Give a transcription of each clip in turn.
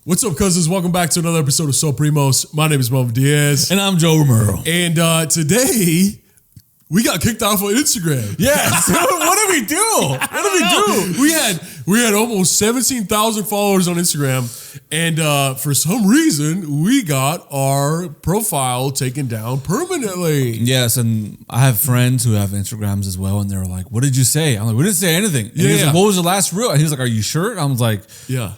What's up, cousins? Welcome back to another episode of So Primos. My name is Melvin Diaz. And I'm Joe Romero. And today, we got kicked off on Instagram. Yes. What did we do? What did we do? We had almost 17,000 followers on Instagram. And for some reason, we got our profile taken down permanently. Yes, and I have friends who have Instagrams as well, and they're like, what did you say? I'm like, we didn't say anything. And he was like, what was the last reel? And he was like, are you sure? I was like, yeah.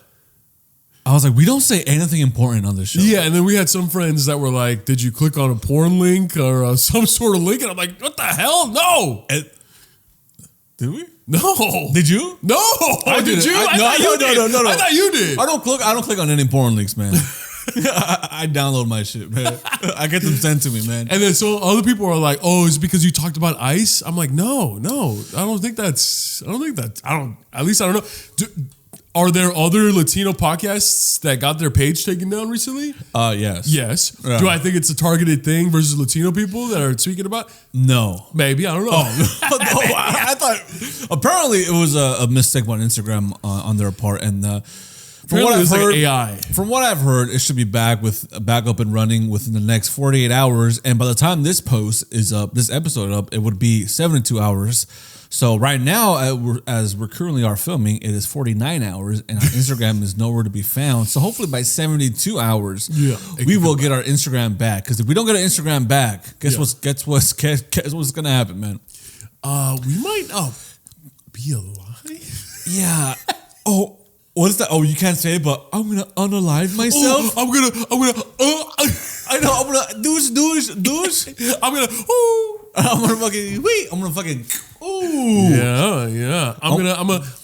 we don't say anything important on this show. Yeah, and then we had some friends that were like, did you click on a porn link or some sort of link? And I'm like, what the hell? No. Did we? No. Did you? No. Did you? No. I thought you did. I don't click on any porn links, man. I download my shit, man. I get them sent to me, man. And then so other people are like, oh, it's because you talked about ICE? I'm like, no. I don't think at least I don't know. Are there other Latino podcasts that got their page taken down recently? Yes. Yes. Yeah. Do I think it's a targeted thing versus Latino people that are speaking about? No. Maybe. I don't know. Oh, no, I thought apparently it was a mistake on Instagram on their part, and from what I've heard, like AI. From what I've heard, it should be back up and running within the next 48 hours. And by the time this post is up, this episode up, it would be 72 hours. So right now, as we're currently are filming, it is 49 hours, and our Instagram is nowhere to be found. So hopefully by 72 hours, we will get our Instagram back. Because if we don't get our Instagram back, guess what's gonna happen, man? We might not be alive. Yeah. Oh. What is that? Oh, you can't say it, but I'm gonna unalive myself. Oh, I know. I'm gonna douche. I'm gonna fucking. Ooh. Yeah. I'm gonna.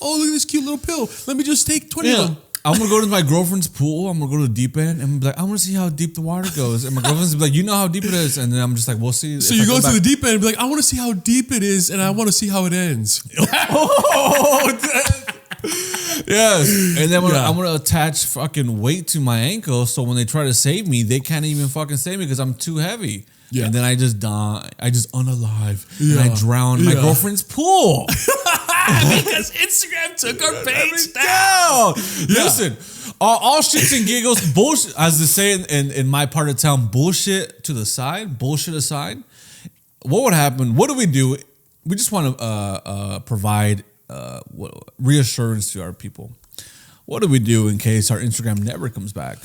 Oh, look at this cute little pill. Let me just take 20 of them. I'm gonna go to my girlfriend's pool. I'm gonna go to the deep end and be like, I want to see how deep the water goes. And my girlfriend's be like, you know how deep it is. And then I'm just like, we'll see. So you go to the deep end and be like, I want to see how deep it is, and I want to see how it ends. Yes, and then I'm gonna attach fucking weight to my ankle, so when they try to save me, they can't even fucking save me because I'm too heavy. Yeah. And then I just die. I just unalive and I drown in my girlfriend's pool because Instagram took our page down. Yeah. Listen, all shits and giggles, bullshit. As they say in my part of town, bullshit aside. What would happen? What do? We just want to provide reassurance to our people. What do we do in case our Instagram never comes back?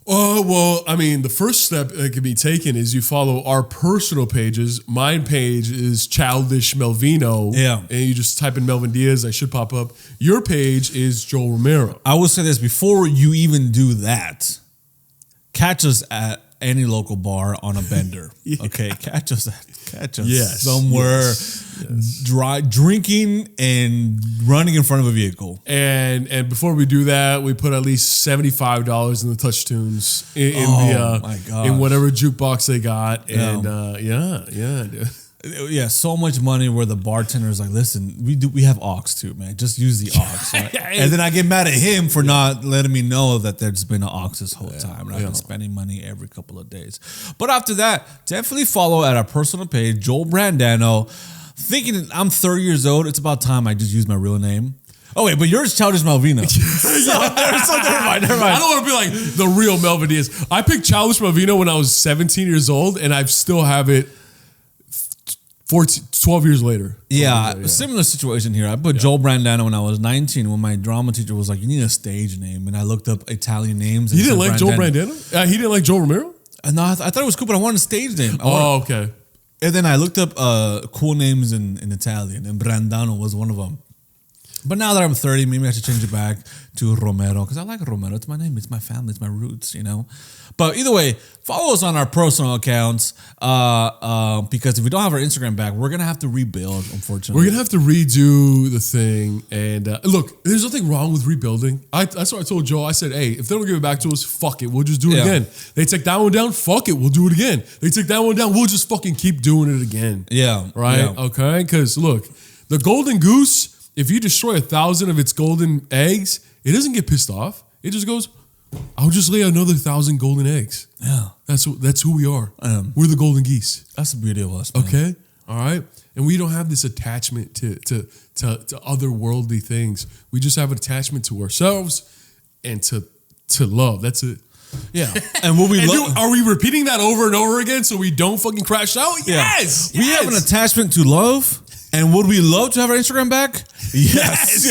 Well, I mean, the first step that can be taken is you follow our personal pages. My page is Childish Melvino. Yeah. And you just type in Melvin Diaz. I should pop up. Your page is Joel Romero. I will say this before you even do that. Catch us at any local bar on a bender. Okay, catch us somewhere drinking and running in front of a vehicle. And before we do that, we put at least $75 in the touch tunes in whatever jukebox they got. And yeah, so much money where the bartender is like, listen, we have aux too, man. Just use the aux. Right? And then I get mad at him for not letting me know that there's been an aux this whole time. And I've been spending money every couple of days. But after that, definitely follow at our personal page, Joel Brandano. Thinking I'm 30 years old, it's about time I just use my real name. Oh wait, but yours Childish Malvino. Never mind. I don't want to be like the real Melvin Diaz. I picked Childish Malvino when I was 17 years old, and I still have it 12 years later. Yeah, similar situation here. I put Joel Brandano when I was 19 when my drama teacher was like, you need a stage name. And I looked up Italian names. He didn't like Joel Brandano? He didn't like Joel Romero? No, I thought it was cool, but I wanted a stage name. Okay. And then I looked up cool names in Italian, and Brandano was one of them. But now that I'm 30, maybe I should change it back to Romero because I like Romero. It's my name. It's my family. It's my roots, you know. But either way, follow us on our personal accounts because if we don't have our Instagram back, we're going to have to rebuild, unfortunately. We're going to have to redo the thing. And look, there's nothing wrong with rebuilding. That's what I told Joe. I said, hey, if they don't give it back to us, fuck it. We'll just do it again. They take that one down, fuck it. We'll do it again. They take that one down, we'll just fucking keep doing it again. Yeah. Right? Yeah. Okay? Because look, the golden goose, if you destroy 1,000 of its golden eggs, it doesn't get pissed off. It just goes, I'll just lay another 1,000 golden eggs. Yeah. That's who we are. We're the golden geese. That's the beauty of us, man. Okay? All right? And we don't have this attachment to otherworldly things. We just have an attachment to ourselves and to to love. That's it. Yeah. And will we love? Are we repeating that over and over again so we don't fucking crash out? Yes. We have an attachment to love. And would we love to have our Instagram back? Yes.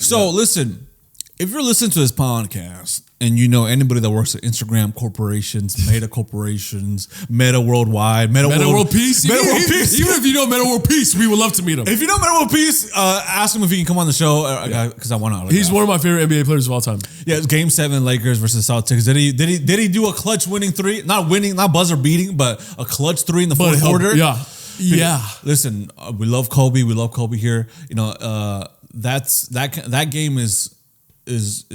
So listen, if you're listening to this podcast and you know anybody that works at Instagram corporations, Meta corporations, Meta Worldwide, Meta World Peace, even if you know Meta World Peace, we would love to meet him. If you know Meta World Peace, ask him if he can come on the show because I want to. He's one of my favorite NBA players of all time. Yeah, it's Game 7 Lakers versus Celtics. Did he do a clutch winning three? Not winning, not buzzer beating, but a clutch three in the fourth quarter. Yeah. Listen, we love Kobe. We love Kobe here. You know, that game is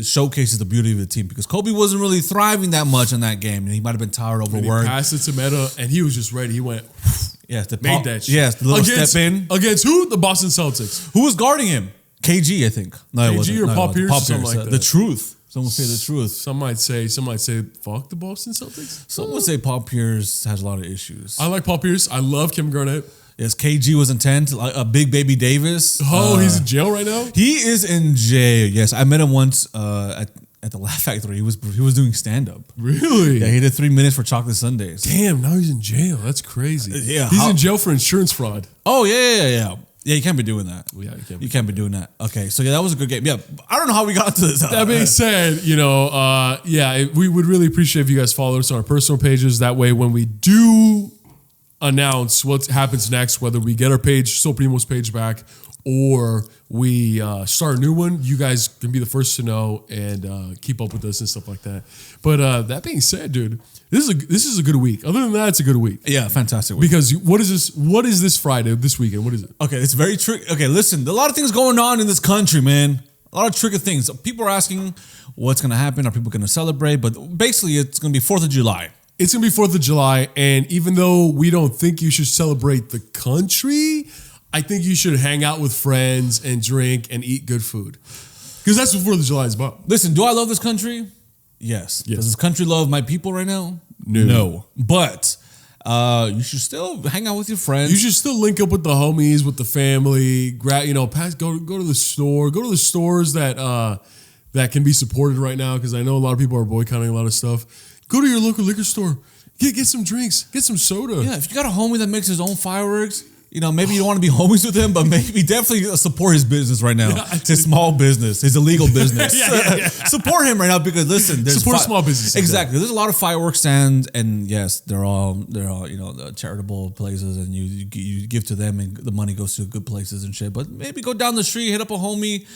showcases the beauty of the team because Kobe wasn't really thriving that much in that game, and he might have been tired, overworked. He passed it to Meta, and he was just ready. He went, made that shit. Yes, the little step in against who? The Boston Celtics. Who was guarding him? KG, I think. No, it wasn't. KG or Paul Pierce, or something like that. The truth. Some would say the truth. Some might say, fuck the Boston Celtics. Some would say Paul Pierce has a lot of issues. I like Paul Pierce. I love Kevin Garnett. Yes, KG was intent. Like a big baby Davis. Oh, he's in jail right now? He is in jail. Yes, I met him once at the Laugh Factory. He was doing stand up. Really? Yeah, he did 3 minutes for chocolate Sundays. Damn, now he's in jail. That's crazy. Yeah, he's in jail for insurance fraud. Oh yeah. Yeah, you can't be doing that. Yeah, you can't be doing that. Okay, so yeah, that was a good game. Yeah, I don't know how we got to this. That being said, we would really appreciate if you guys follow us on our personal pages. That way, when we do announce what happens next, whether we get our page, So Primos page back, or we start a new one, you guys can be the first to know and keep up with us and stuff like that. But that being said, dude, this is a good week. Other than that, it's a good week. Yeah, fantastic week. Because what is this Friday, this weekend? What is it? Okay, it's very tricky. Okay, listen, a lot of things going on in this country, man. A lot of tricky things. People are asking what's going to happen. Are people going to celebrate? But basically, it's going to be 4th of July. It's going to be 4th of July. And even though we don't think you should celebrate the country, I think you should hang out with friends and drink and eat good food. Because that's what 4th of July is about. Listen, do I love this country? Yes. Does this country love my people right now? No. But you should still hang out with your friends. You should still link up with the homies, with the family. Go to the store. Go to the stores that can be supported right now, because I know a lot of people are boycotting a lot of stuff. Go to your local liquor store. Get some drinks. Get some soda. Yeah, if you got a homie that makes his own fireworks, maybe you don't want to be homies with him, but maybe definitely support his business right now. His small business, his illegal business. Support him right now, because listen, there's support small business. Exactly. There's a lot of fireworks stands, and yes, they're all the charitable places, and you give to them, and the money goes to good places and shit. But maybe go down the street, hit up a homie,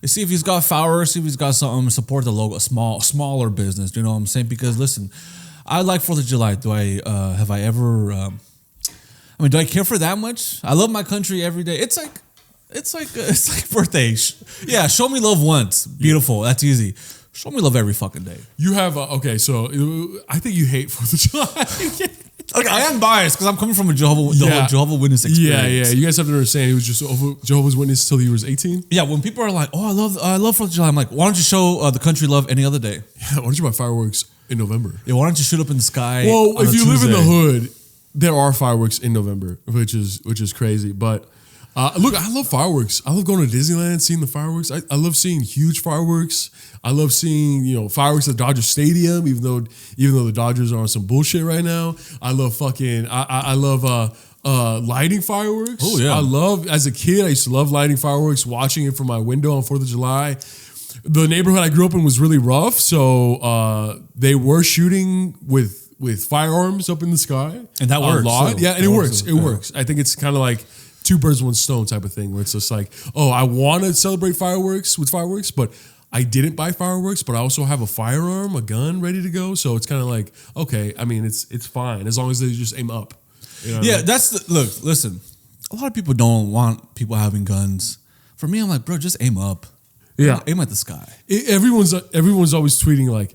see if he's got fireworks, see if he's got something. Support the local, smaller business. You know what I'm saying? Because listen, I like 4th of July. Do I ever? Do I care for that much? I love my country every day. It's like birthday. Yeah, show me love once. Beautiful. That's easy. Show me love every fucking day. You have so I think you hate 4th of July. Okay, I am biased because I'm coming from a Jehovah Witness experience. Yeah. You guys have to understand, he was just Jehovah's Witness till he was 18. Yeah, when people are like, "Oh, I love 4th of July," I'm like, "Why don't you show the country love any other day?" Yeah, why don't you buy fireworks in November? Yeah, why don't you shoot up in the sky? Well, if you live in the hood, there are fireworks in November, which is crazy. But look, I love fireworks. I love going to Disneyland, seeing the fireworks. I love seeing huge fireworks. I love seeing fireworks at Dodger Stadium, even though the Dodgers are on some bullshit right now. I love I love lighting fireworks. Oh yeah, as a kid, I used to love lighting fireworks, watching it from my window on 4th of July. The neighborhood I grew up in was really rough, so they were shooting with firearms up in the sky. And that works. A lot. Yeah, and it works. It works. I think it's kind of like 2 birds, 1 stone type of thing, where it's just like, oh, I want to celebrate fireworks, but I didn't buy fireworks, but I also have a firearm, a gun ready to go. So it's kind of like, okay, I mean, it's fine as long as they just aim up. You know what I mean? Look, listen, a lot of people don't want people having guns. For me, I'm like, bro, just aim up. Yeah. Aim at the sky. Everyone's always tweeting like,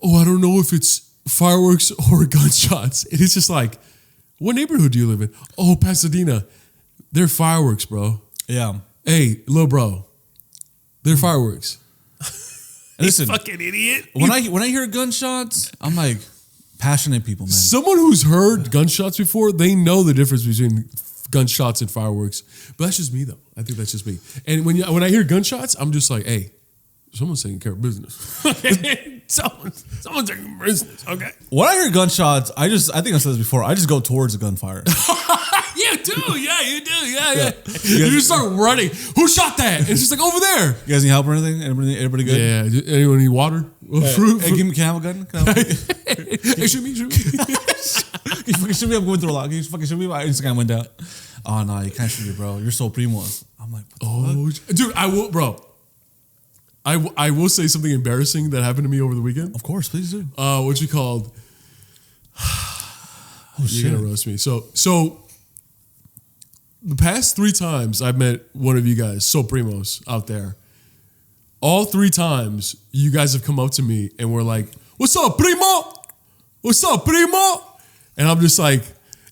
oh, I don't know if it's fireworks or gunshots. And it's just like, what neighborhood do you live in? Oh, Pasadena. They're fireworks, bro. Yeah. Hey, little bro. They're fireworks. Listen, fucking idiot. When I hear gunshots, I'm like, passionate people, man. Someone who's heard gunshots before, they know the difference between gunshots and fireworks. But that's just me, though. I think that's just me. And when I hear gunshots, I'm just like, hey, Someone's taking care of business. Someone's taking care of business. Okay. When I hear gunshots, I think I said this before. I just go towards the gunfire. You do, yeah, you do, yeah. You just start running. Who shot that? It's just like over there. You guys need help or anything? Everybody good? Yeah. Anyone need water? Fruit? Hey, can I have a gun? Hey, shoot me. Can you fucking shoot me? I'm going through a lot. Can you fucking shoot me? My Instagram went down. Oh, no, you can't shoot me, bro. You're so Primos. I'm like, what the fuck? Dude, I will, bro. I will say something embarrassing that happened to me over the weekend. Of course, please do. What you called? You're gonna roast me. So the past 3 times I've met one of you guys, so Primos out there. All 3 times you guys have come up to me and were like, "What's up, Primo? What's up, Primo?" And I'm just like,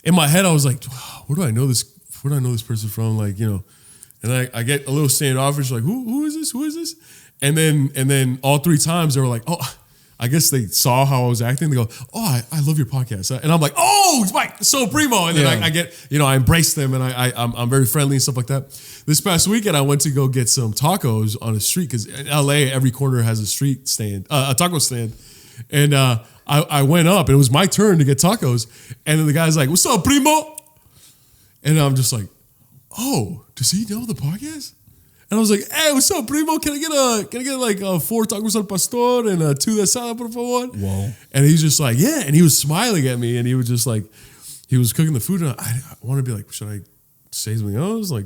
in my head, I was like, "Where do I know this? Where do I know this person from?" Like, you know. And I get a little standoffish, like, "Who is this? Who is this?" And then all 3 times they were like, "Oh." I guess they saw how I was acting. They go, "Oh, I love your podcast," and I'm like, "Oh, it's Mike, so Primo." And then I get, I embrace them, and I'm very friendly and stuff like that. This past weekend, I went to go get some tacos on a street because in LA, every corner has a street stand, a taco stand, and I went up, and it was my turn to get tacos, and then the guy's like, "What's up, Primo?" And I'm just like, "Oh, does he know the podcast?" And I was like, "Hey, what's up, Primo? Can I get like 4 tacos al pastor and 2 de asada, por favor?" Whoa. And he's just like, "Yeah." And he was smiling at me, and he was just like, he was cooking the food, and I want to be like, should I say something else? Like,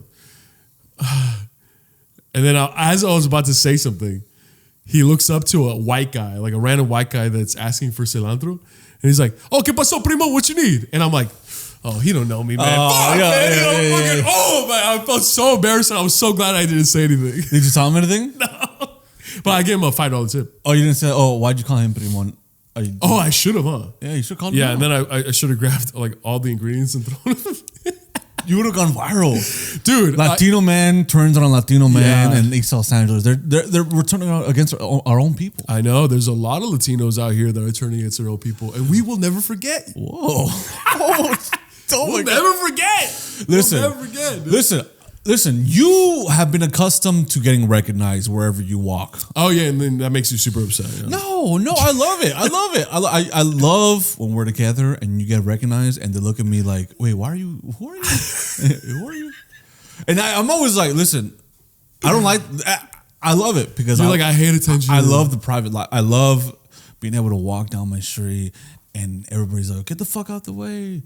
and then as I was about to say something, he looks up to a white guy, like a random white guy that's asking for cilantro, and he's like, "Oh, ¿qué pasó, Primo? What you need?" And I'm like, "Oh, he don't know me, man." Fuck, man. Oh, man, I felt so embarrassed. I was so glad I didn't say anything. Did you tell him anything? No. But I gave him a $5 tip. Oh, you didn't say, "Oh, why'd you call him Primo?" I should have, huh? Yeah, you should call him. Yeah, and then I should have grabbed like all the ingredients and thrown them. You would have gone viral. Dude. Latino man turns on a Latino man and East Los Angeles. We're turning out against our own people. I know. There's a lot of Latinos out here that are turning against their own people, and we will never forget. Whoa. We'll never forget. Listen. We'll never forget. Listen, you have been accustomed to getting recognized wherever you walk. Oh, yeah, and then that makes you super upset. Yeah. No, I love it. I love when we're together and you get recognized and they look at me like, "Wait, who are you? Who are you?" And I'm always like, listen, I love it because I hate attention. I love the private life. I love being able to walk down my street and everybody's like, "Get the fuck out the way.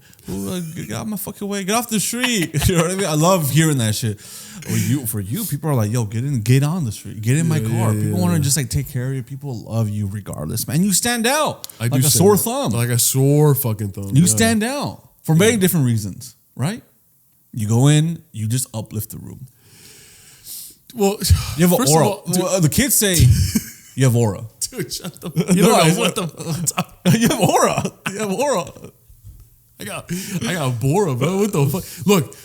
Get out my fucking way. Get off the street." You know what I mean? I love hearing that shit. For you, people are like, "Yo, get on the street. Get in my car." People want to just like take care of you. People love you regardless, man. You stand out like a sore thumb. Like a sore fucking thumb. You stand out for many different reasons, right? You go in, you just uplift the room. Well, you have an aura. The kids say you have aura. Dude, shut the fuck up. You know what the fuck? You have aura. You have aura. I got Bora, bro. What the fuck? Look,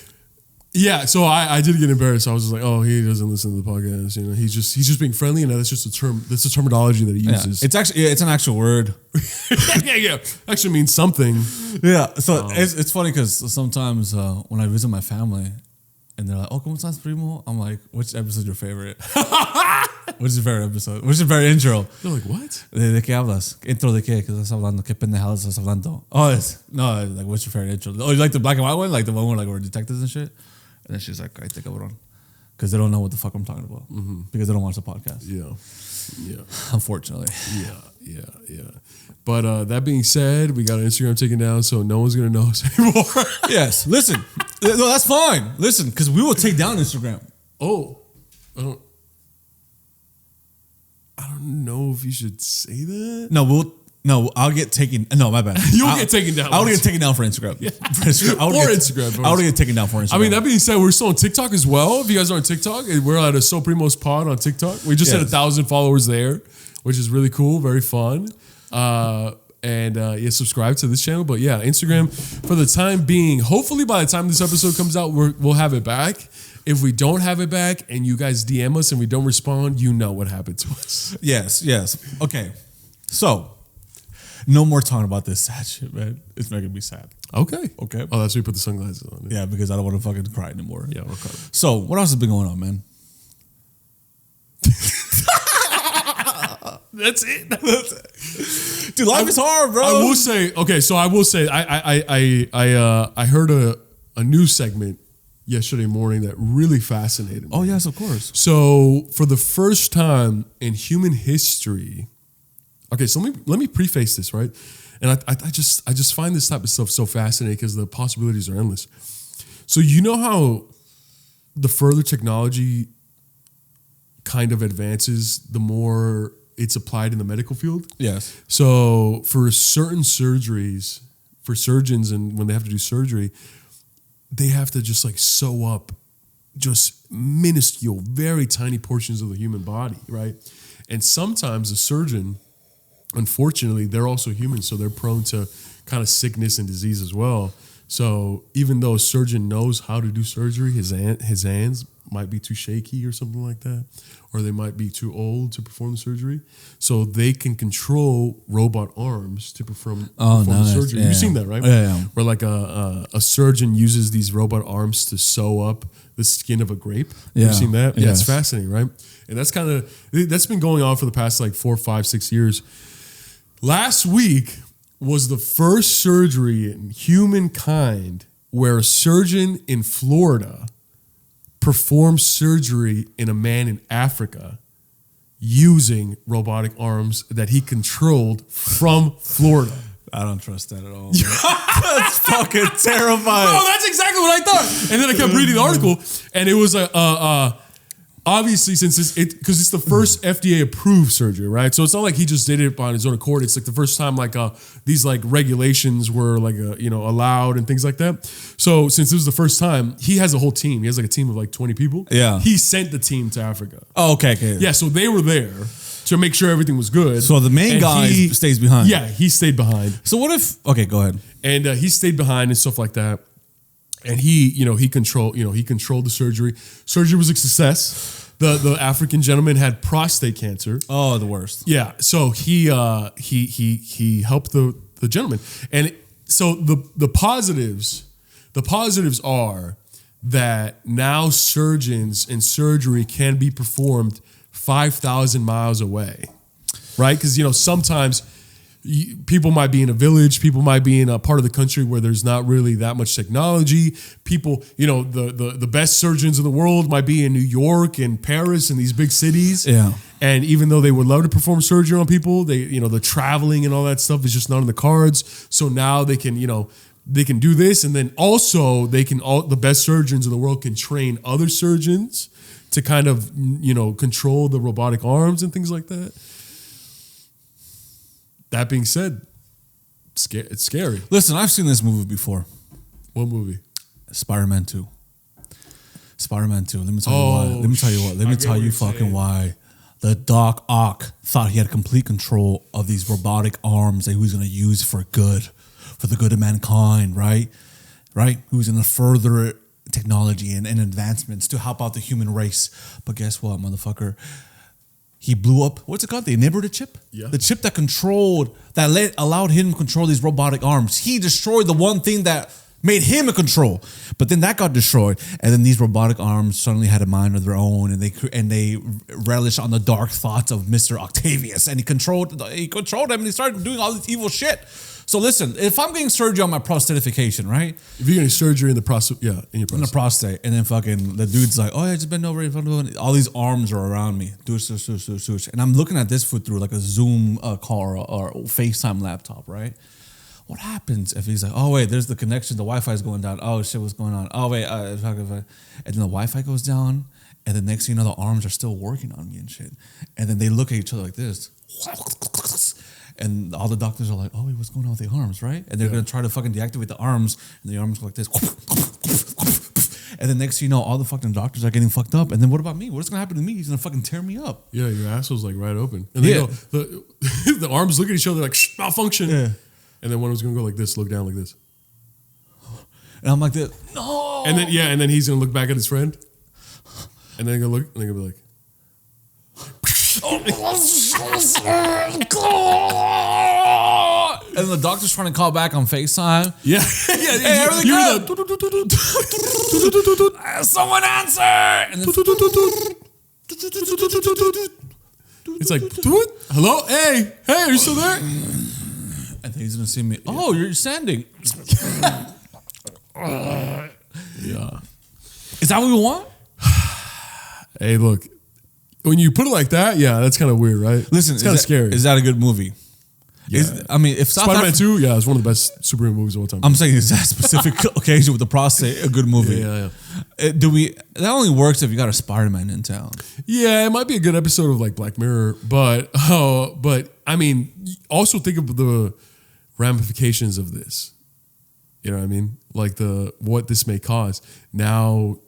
yeah, so I did get embarrassed. I was just like, "Oh, he doesn't listen to the podcast. You know, he's just being friendly, and that's just a term. That's a terminology that he uses. Yeah. It's an actual word. yeah. Actually means something. Yeah. So it's funny because sometimes when I visit my family, and they're like, "Oh, ¿cómo estás, primo?" I'm like, "Which episode is your favorite?" What's your favorite episode? What's your favorite intro? They're like, "What? ¿De qué hablas? ¿Intro de qué? ¿Qué estás hablando? ¿Qué pendejadas estás hablando?" Like, what's your favorite intro? Oh, you like the black and white one? Like the one where like we're detectives and shit? And then she's like, "I think cabrón." Because they don't know what the fuck I'm talking about. Mm-hmm. Because they don't watch the podcast. Yeah. Unfortunately. Yeah. But that being said, we got our Instagram taken down, so no one's going to know us anymore. Yes. Listen. No, that's fine. Listen, because we will take down Instagram. Oh. I don't know if you should say that. I'll get taken. No, my bad. You'll get taken down. I'll get taken down for Instagram. Yeah. For Instagram. I'll get taken down for Instagram. I mean, that being said, we're still on TikTok as well. If you guys are on TikTok, we're at a So Primos Pod on TikTok. We just had 1,000 followers there, which is really cool, very fun. And subscribe to this channel. But yeah, Instagram for the time being. Hopefully, by the time this episode comes out, we'll have it back. If we don't have it back and you guys DM us and we don't respond, you know what happened to us. Yes. Okay. So, no more talking about this sad shit, man. It's making me sad. Okay. Oh, that's why you put the sunglasses on. Yeah, because I don't want to fucking cry anymore. Yeah, okay. So, what else has been going on, man? That's it. Dude, life is hard, bro. I will say, okay, so I will say, I heard a news segment yesterday morning that really fascinated me. Oh, yes, of course. So for the first time in human history, okay, so let me preface this, right? And I just find this type of stuff so fascinating because the possibilities are endless. So you know how the further technology kind of advances, the more it's applied in the medical field? Yes. So for certain surgeries, for surgeons, and when they have to do surgery, they have to just like sew up just minuscule, very tiny portions of the human body, right? And sometimes a surgeon, unfortunately, they're also human, so they're prone to kind of sickness and disease as well. So even though a surgeon knows how to do surgery, his hands might be too shaky or something like that, or they might be too old to perform the surgery. So they can control robot arms to perform the surgery. Yeah. You've seen that, right? Yeah. Where like a surgeon uses these robot arms to sew up the skin of a grape. Yeah. You've seen that? Yeah, Yes. it's fascinating, right? And that's been going on for the past like 4, 5, 6 years. Last week was the first surgery in humankind where a surgeon in Florida performed surgery in a man in Africa using robotic arms that he controlled from Florida. I don't trust that at all. That's fucking terrifying. Oh, that's exactly what I thought. And then I kept reading the article, and it was obviously since because it's the first FDA approved surgery, right? So it's not like he just did it on his own accord. It's like the first time like these like regulations were like allowed and things like that. So since it was the first time, he has a whole team. He has like a team of like 20 people. Yeah. He sent the team to Africa. Oh, okay. Yeah, so they were there to make sure everything was good. So the main guy stays behind. Yeah, he stayed behind. So what if? Okay, go ahead. And he stayed behind and stuff like that. And he controlled the surgery. Surgery was a success. The African gentleman had prostate cancer. Oh, the worst. Yeah. So he helped the gentleman. And so the positives are that now surgeons and surgery can be performed 5,000 miles away. Right? Because sometimes people might be in a village, people might be in a part of the country where there's not really that much technology. People, the best surgeons in the world might be in New York and Paris and these big cities. Yeah. And even though they would love to perform surgery on people, the traveling and all that stuff is just not in the cards. So now they can do this, and then also the best surgeons in the world can train other surgeons to kind of control the robotic arms and things like that. That being said, it's scary. Listen, I've seen this movie before. What movie? Spider-Man 2. Spider-Man 2. Let me tell you why. Let me tell you fucking why. The Doc Ock thought he had complete control of these robotic arms that he was going to use for the good of mankind, right? Right? He was going to further technology and advancements to help out the human race. But guess what, motherfucker? He blew up, what's it called? The inhibitor chip? Yeah. The chip that allowed him to control these robotic arms. He destroyed the one thing that made him a control. But then that got destroyed. And then these robotic arms suddenly had a mind of their own, and they relish on the dark thoughts of Mr. Octavius. And he controlled them, and he started doing all this evil shit. So listen, if I'm getting surgery on my prostatification, right? If you're getting surgery in the prostate, in your prostate. In the prostate, and then fucking the dude's like, oh yeah, just bend over. All these arms are around me. Do it. And I'm looking at this foot through like a Zoom call or FaceTime laptop, right? What happens if he's like, oh wait, there's the connection, the Wi-Fi is going down. Oh shit, what's going on? Oh wait, and then the Wi-Fi goes down, and the next thing you know, the arms are still working on me and shit. And then they look at each other like this. And all the doctors are like, oh, wait, what's going on with the arms, right? And they're going to try to fucking deactivate the arms, and the arms go like this. And then next thing you know, all the fucking doctors are getting fucked up. And then what about me? What's going to happen to me? He's going to fucking tear me up. Yeah, your asshole's like right open. And they go, the arms look at each other like, malfunction. Yeah. And then one was going to go like this, look down like this. And I'm like, no. And then he's going to look back at his friend. And then he's going to look, and they're going to be like, and the doctor's trying to call back on FaceTime. Yeah. Hey, everything good? Someone answer! And then, It's like, hello, hey, are you still there? I think he's gonna see me. Oh, you're sanding. Yeah. Is that what we want? Hey, look, when you put it like that, yeah, that's kind of weird, right? Listen, it's kind of scary. Is that a good movie? Yeah. If Spider-Man 2, yeah, it's one of the best superhero movies of all time. I'm saying, is that specific occasion with the prostate a good movie? Yeah. That only works if you got a Spider-Man in town. Yeah, it might be a good episode of like Black Mirror, but I mean, also think of the ramifications of this. You know what I mean? Like what this may cause. Now,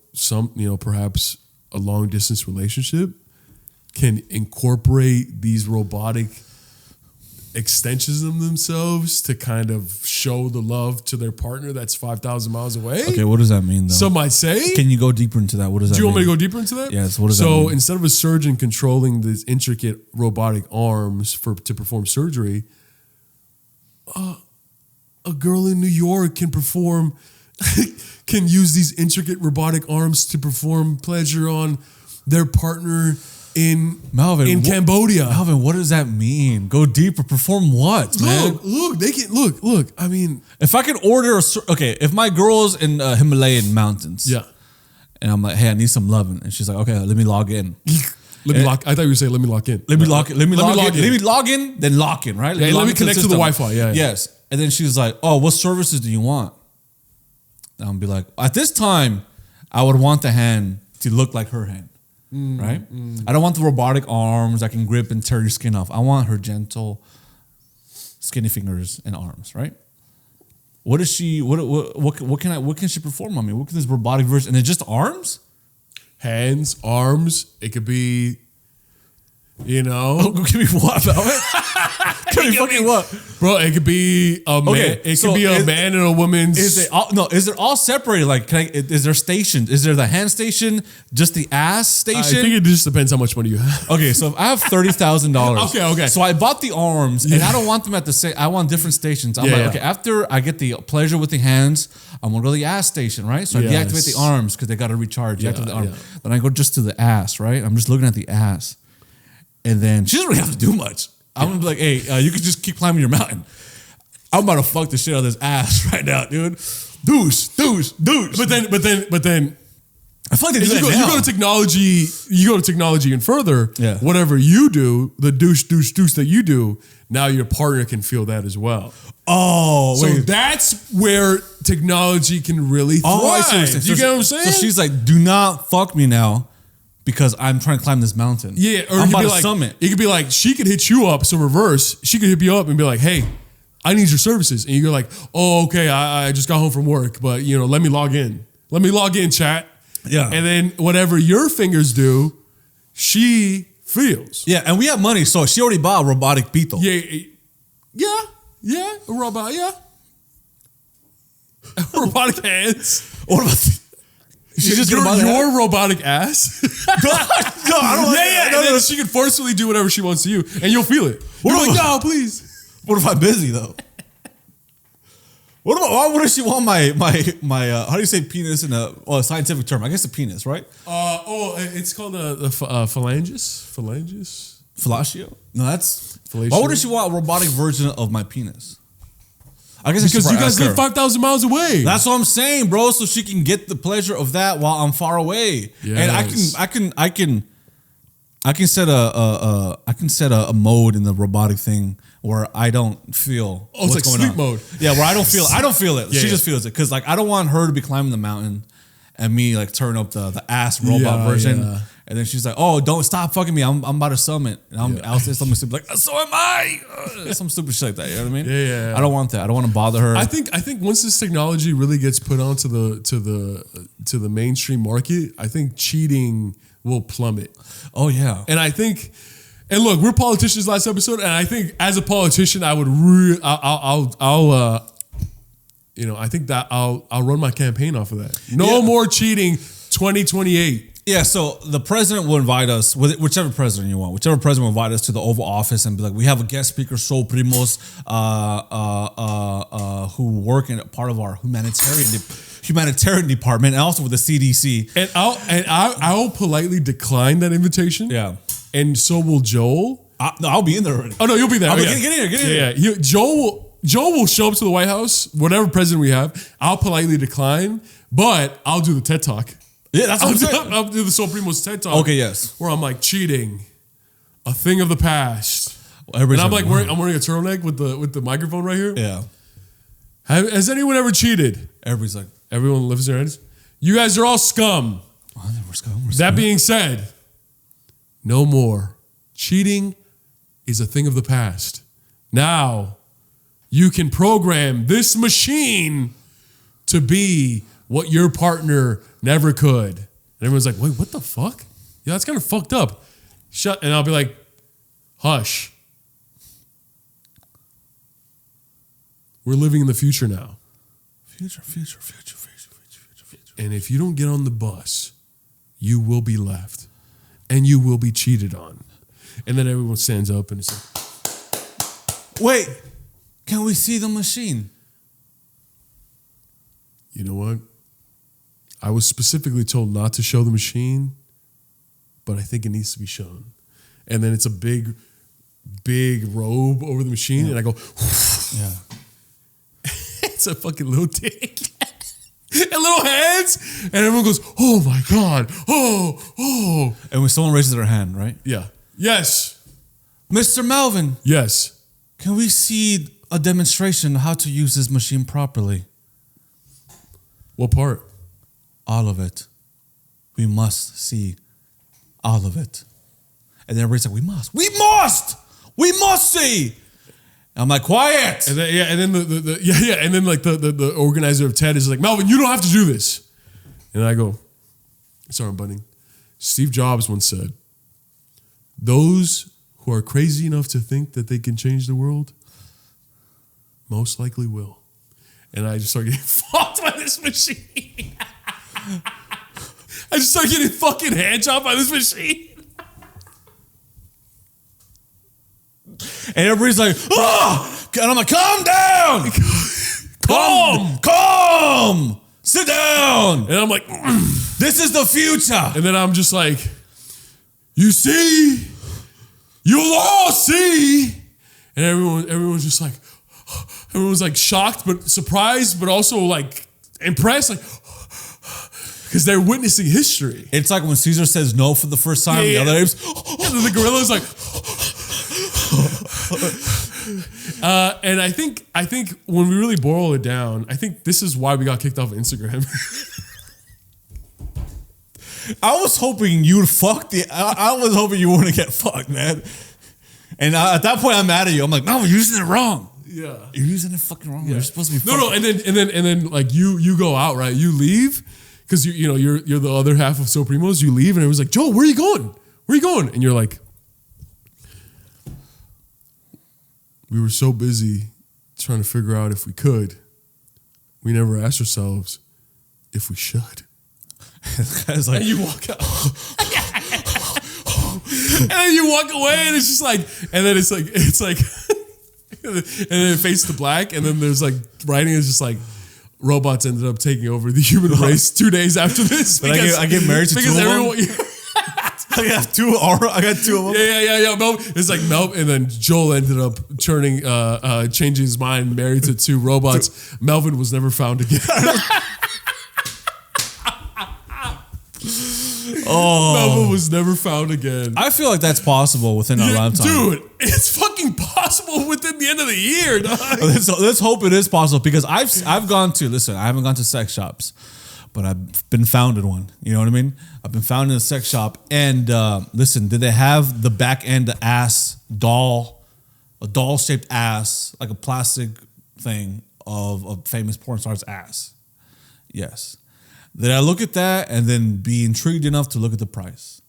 perhaps a long distance relationship can incorporate these robotic extensions of themselves to kind of show the love to their partner that's 5,000 miles away. Okay, what does that mean though? Some might say. Can you go deeper into that? What does that mean? Do you want me to go deeper into that? Yes, what does that mean? So instead of a surgeon controlling these intricate robotic arms to perform surgery, a girl in New York can can use these intricate robotic arms to perform pleasure on their partner in Cambodia. Melvin, what does that mean? Go deeper. Perform what, man? Look, they can look. I mean, if I can order if my girl's in Himalayan mountains, yeah, and I'm like, hey, I need some loving, and she's like, okay, let me log in. Let me lock. I thought you were saying, let me lock in. Let me log in. Let me log in. Then lock in. Right? Let me connect to the Wi-Fi. Yeah. Yes. And then she's like, oh, what services do you want? And I'll be like, at this time, I would want the hand to look like her hand. Right? I don't want the robotic arms that can grip and tear your skin off. I want her gentle, skinny fingers and arms, right? What is she? What can she perform on me? What can this robotic version? And it's just arms, hands, arms. It could be, Give me what about it? Give me fucking what, bro? It could be a man. Okay, it could be a man and a woman's. Is it all separated? Like, is there stations? Is there the hand station? Just the ass station? I think it just depends how much money you have. Okay, so if I have $30,000. Okay. So I bought the arms, and I don't want them at the same. I want different stations. I'm okay, after I get the pleasure with the hands, I'm gonna go to the ass station, right? So I deactivate the arms because they got to recharge. Deactivate the arm. Then I go just to the ass, right? I'm just looking at the ass. And then she doesn't really have to do much. I'm gonna be like, hey, you can just keep climbing your mountain. I'm about to fuck the shit out of this ass right now, dude. Douche. But then, I feel like you go to technology. You go to technology even further. Yeah. Whatever you do, the douche that you do, now your partner can feel that as well. Oh, so that's where technology can really thrive. I see. You get what I'm saying? So she's like, do not fuck me now, because I'm trying to climb this mountain. Yeah, or I'm about to summit. It could be like, she could hit you up, so reverse. She could hit you up and be like, hey, I need your services. And you're like, oh, okay, I just got home from work, but let me log in. Let me log in, chat. Yeah. And then whatever your fingers do, she feels. Yeah, and we have money, so she already bought a robotic pito. Yeah, a robot, yeah. Robotic hands. What about She's just your robotic ass. No, I don't like that. No, she can forcefully do whatever she wants to you, and you'll feel it. You're like, no, please. What if I'm busy though? Why would she want my how do you say penis in a scientific term? I guess a penis, right? It's called a phalanges. Fellatio? No, that's fellatio. Why would she want a robotic version of my penis? I guess because you guys live 5,000 miles away. That's what I'm saying, bro. So she can get the pleasure of that while I'm far away. Yes. And I can set a mode in the robotic thing where I don't feel what's like sleep mode. Yeah, where I don't feel it. She just feels it, because like I don't want her to be climbing the mountain and me like turn up the ass robot version. Yeah. And then she's like, "Oh, don't stop fucking me! I'm about to summit." And I'll say something stupid like, "So am I." Some stupid shit like that. You know what I mean? Yeah. I don't want that. I don't want to bother her. I think once this technology really gets put onto the mainstream market, I think cheating will plummet. Oh yeah. And I think, and look, we're politicians last episode, and I think as a politician, I would I think that I'll run my campaign off of that. No more cheating. 2028. Yeah, so the president will invite us, whichever president you want, whichever president will invite us to the Oval Office and be like, we have a guest speaker, so Primos, who work in part of our humanitarian department, and also with the CDC. And I'll politely decline that invitation. Yeah. And so will Joel. No, I'll be in there already. Oh no, you'll be there. I'll oh, be, yeah. Get in here. Yeah. Joe will show up to the White House, whatever president we have. I'll politely decline, but I'll do the TED Talk. Yeah, that's what I'm saying. I'll do the Soul Primos TED Talk. Okay, yes. Where I'm like, cheating, a thing of the past. Well, and I'm like, I'm wearing a turtleneck with the microphone right here. Yeah. Has anyone ever cheated? Everybody's like, everyone lifts their hands. You guys are all scum. Oh, we're scum. That being said, no more. Cheating is a thing of the past. Now, you can program this machine to be what your partner never could. And everyone's like, wait, what the fuck? Yeah, that's kind of fucked up. Shut. And I'll be like, hush. We're living in the future now. Future. And if you don't get on the bus, you will be left. And you will be cheated on. And then everyone stands up and it's like, wait, can we see the machine? You know what? I was specifically told not to show the machine, but I think it needs to be shown. And then it's a big robe over the machine, and I go, yeah. It's a fucking little dick. And little hands, and everyone goes, oh my God, oh. And when someone raises their hand, right? Yeah. Yes. Mr. Melvin. Yes. Can we see a demonstration of how to use this machine properly? What part? All of it. We must see all of it. And then everybody's like, we must see. And I'm like, quiet. And then, and then and then like the organizer of TED is like, Melvin, you don't have to do this. And I go, sorry, I'm bunning. Steve Jobs once said, those who are crazy enough to think that they can change the world most likely will. And I just started getting fucked by this machine. I just started getting fucking hand chopped by this machine. And everybody's like, oh! And I'm like, calm down! Calm! Sit down! And I'm like, this is the future! And then I'm just like, you see? You'll all see! And everyone's just like, everyone's like shocked, but surprised, but also like impressed, like, because they're witnessing history. It's like when Caesar says no for the first time, the other apes, and then the gorilla's like, and I think when we really boil it down, I think this is why we got kicked off of Instagram. I was hoping you'd fuck I was hoping you wouldn't get fucked, man. And at that point, I'm mad at you. I'm like, no, you're using it wrong. Yeah, you're using it fucking wrong. Yeah. You're supposed to be. No, and then like you go out, right? You leave because you're the other half of So Primos. You leave, and it was like, Joe, where are you going? Where are you going? And you're like, we were so busy trying to figure out if we could. We never asked ourselves if we should. Like, and you walk out. And then you walk away, and it's just like, and then it's like, and then it fades to black, and then there's like writing is just like, robots ended up taking over the human race 2 days after this. Because, I get married to two of them. I got two of them. Yeah. It's like Melvin, and then Joel ended up changing his mind, married to two robots. Melvin was never found again. Melvin was never found again. I feel like that's possible within our lifetime. Dude, it's fucking possible within the end of the year, dog. Let's hope it is possible, because I've gone to, listen, I haven't gone to sex shops, but I've been found in one. You know what I mean? I've been found in a sex shop, and listen, did they have the back end ass doll, a doll shaped ass, like a plastic thing of a famous porn star's ass? Yes. Did I look at that and then be intrigued enough to look at the price?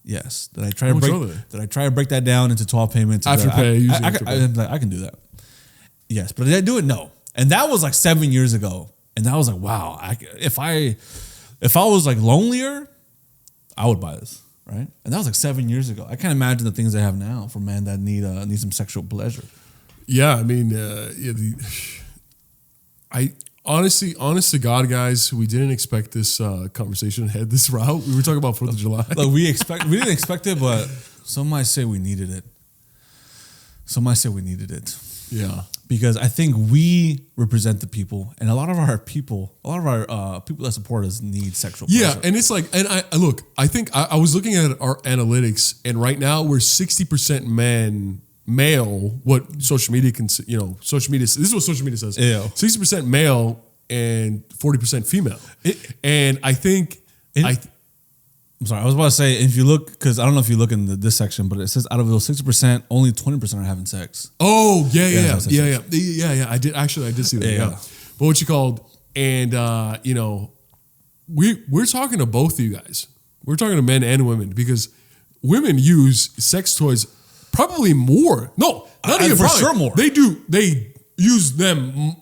Yes. Did I try to break that down into 12 payments? Afterpay. I can do that. Yes, but did I do it? No. And that was like 7 years ago. And I was like, wow, if I was like lonelier, I would buy this, right? And that was like 7 years ago. I can't imagine the things they have now for men that need some sexual pleasure. Yeah, I mean, honest to God, guys, we didn't expect this conversation to head this route. We were talking about 4th of July. Like we didn't expect it, but some might say we needed it. Some might say we needed it. Yeah. Because I think we represent the people, and a lot of our people that support us need sexual pleasure. Yeah, and it's like, and I think I was looking at our analytics, and right now we're 60% male. What social media social media. This is what social media says. Yeah, 60% male and 40% female. And I think I'm sorry, I was about to say, if you look, because I don't know if you look in this section, but it says out of those 60%, only 20% are having sex. Oh, yeah. I did see that. Yeah. But what you called, and we're talking to both of you guys. We're talking to men and women, because women use sex toys probably more. No, not even for probably. Sure more. They do. They use them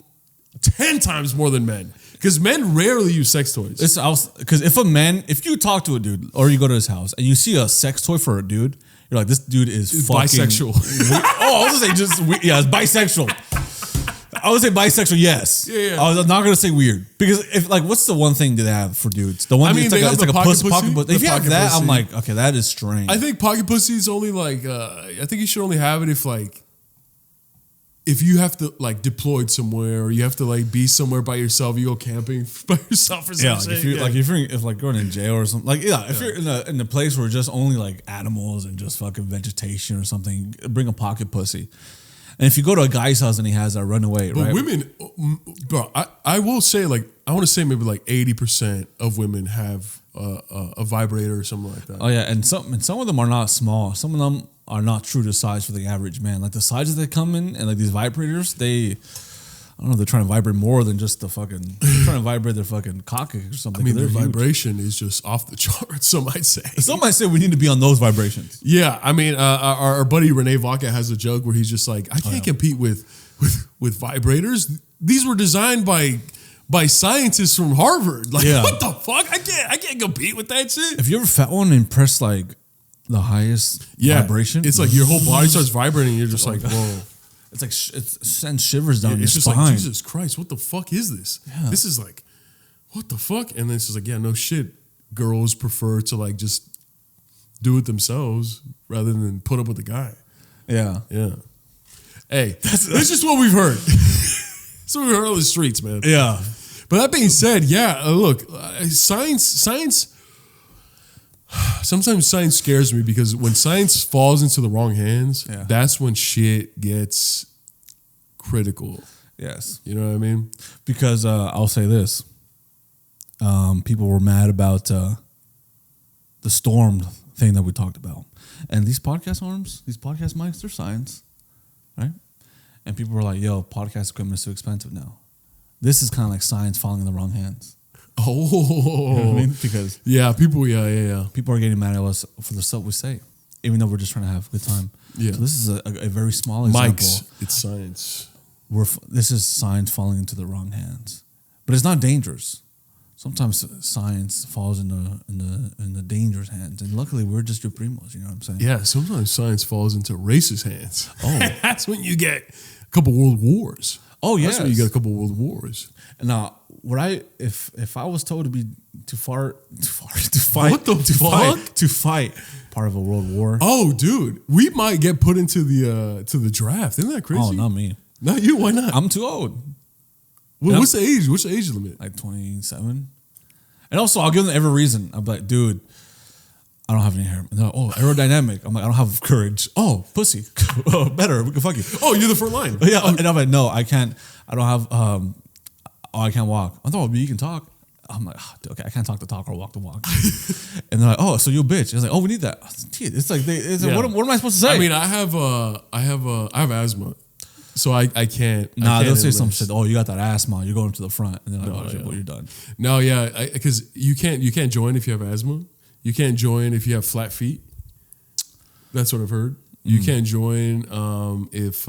10 times more than men. Because men rarely use sex toys. Because if you talk to a dude or you go to his house and you see a sex toy for a dude, you're like, this dude is fucking bisexual. I was gonna say it's bisexual. I would say bisexual, yes. Yeah. I was not gonna say weird, because if what's the one thing do they have for dudes? The one it's like a pocket pussy. If you have that, I'm like, okay, that is strange. I think pocket pussy is only like I think you should only have it if you have to deployed somewhere, or you have to be somewhere by yourself, you go camping by yourself or something. Yeah, if going in jail or something, if you're in a place where just only animals and just fucking vegetation or something, bring a pocket pussy. And if you go to a guy's house and he has that, run away. But right? women, bro, I will say I want to say maybe 80% of women have a vibrator or something like that. Oh yeah, and some of them are not small. Some of them are not true to size for the average man. Like the sizes they come in, and these vibrators, I don't know, they're trying to vibrate more than just they're trying to vibrate their fucking cock or something. I mean, their vibration is just off the charts, some might say. Some might say we need to be on those vibrations. Yeah, I mean, our buddy Renee Vaca has a joke where he's just like, I can't compete with vibrators. These were designed by scientists from Harvard. What the fuck? I can't compete with that shit. Have you ever felt one and pressed the highest vibration? It's like your whole body starts vibrating and you're just like, whoa. It's like it sends shivers down your spine. It's just like, Jesus Christ, what the fuck is this? Yeah. This is like, what the fuck? And then it's just like, yeah, no shit. Girls prefer to just do it themselves rather than put up with the guy. Yeah. Yeah. Hey, that's just what we've heard. That's what we heard on the streets, man. Yeah. But that being said, look, science, sometimes science scares me, because when science falls into the wrong hands, that's when shit gets critical. Yes. You know what I mean? Because I'll say this. People were mad about the storm thing that we talked about. And these podcast arms, these podcast mics, they're science, right? And people were like, yo, podcast equipment is too expensive now. This is kind of like science falling in the wrong hands. Oh. You know what I mean? Because people are getting mad at us for the stuff we say, even though we're just trying to have a good time. Yeah. So this is a very small example. Mics, it's science. This is science falling into the wrong hands. But it's not dangerous. Sometimes science falls in the dangerous hands, and luckily we're just your primos. You know what I'm saying? Yeah. Sometimes science falls into racist hands. Oh, that's when you get a couple world wars. Oh yeah, that's when you get a couple world wars. Now, if I was told to fight part of a world war? Oh, dude, we might get put into the draft. Isn't that crazy? Oh, not me. Not you. Why not? I'm too old. Well, what's the age? What's the age limit? Like 27. And also, I'll give them every reason. I'm like, dude, I don't have any hair. And they're like, oh, aerodynamic. I'm like, I don't have courage. Oh, pussy. Oh, better. We can fuck you. Oh, you're the front line. Yeah. And I'm like, no, I can't. I don't have. I can't walk. I thought, you can talk. I'm like, okay, I can't talk to talk or walk to walk. And they're like, oh, so you're a bitch. It's like, oh, we need that. It's like, what am I supposed to say? I mean, I have asthma. So I can't. They'll say some shit. Oh, you got that asthma. You're going to the front, and then you're done. No, yeah, because you can't join if you have asthma. You can't join if you have flat feet. That's what I've heard. You can't join if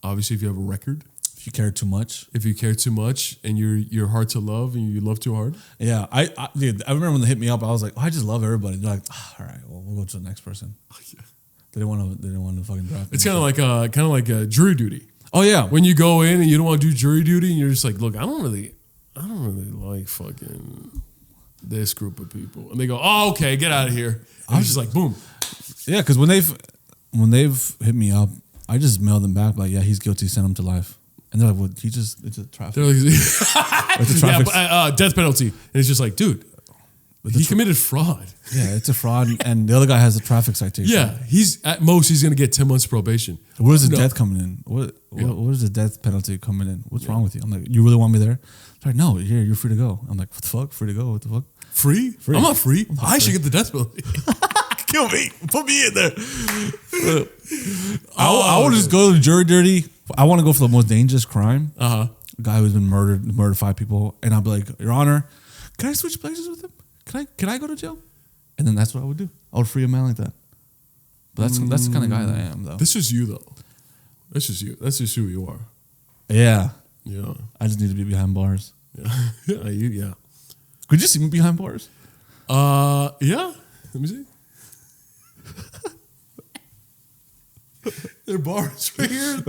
obviously if you have a record. If you care too much. If you care too much and you're hard to love and you love too hard. Yeah, I remember when they hit me up. I was like, I just love everybody. They're like, all right, well, we'll go to the next person. Oh, yeah. They didn't want to fucking draft. It's kind of like a jury duty. Oh yeah, when you go in and you don't want to do jury duty and you're just like, look, I don't really like fucking this group of people, and they go, oh, okay, get out of here. I was just like, boom. Yeah, because when they've hit me up I just mailed them back like, yeah, he's guilty. Send him to life. And they're like, well, it's a traffic. They're like, it's a traffic. Death penalty. And it's just like, dude, he committed fraud. Yeah, it's a fraud. And the other guy has a traffic citation. Yeah, he's going to get 10 months probation. Where is the death coming in? What is the death penalty coming in? What's wrong with you? I'm like, you really want me there? They're like, no, you're free to go. I'm like, what the fuck? Free to go? What the fuck? Free? I'm not free. I should get the death penalty. Kill me. Put me in there. I would just go to the jury duty. I want to go for the most dangerous crime. A guy who's been murdered 5 people. And I'll be like, Your Honor, can I switch places with him? Can I go to jail? And then that's what I would do. I would free a man like that. But that's the kind of guy that I am, though. This is you, though. That's just you. That's just who you are. Yeah. Yeah. I just need to be behind bars. Yeah. Yeah. Could you see me behind bars? Yeah. Let me see. There are bars right here.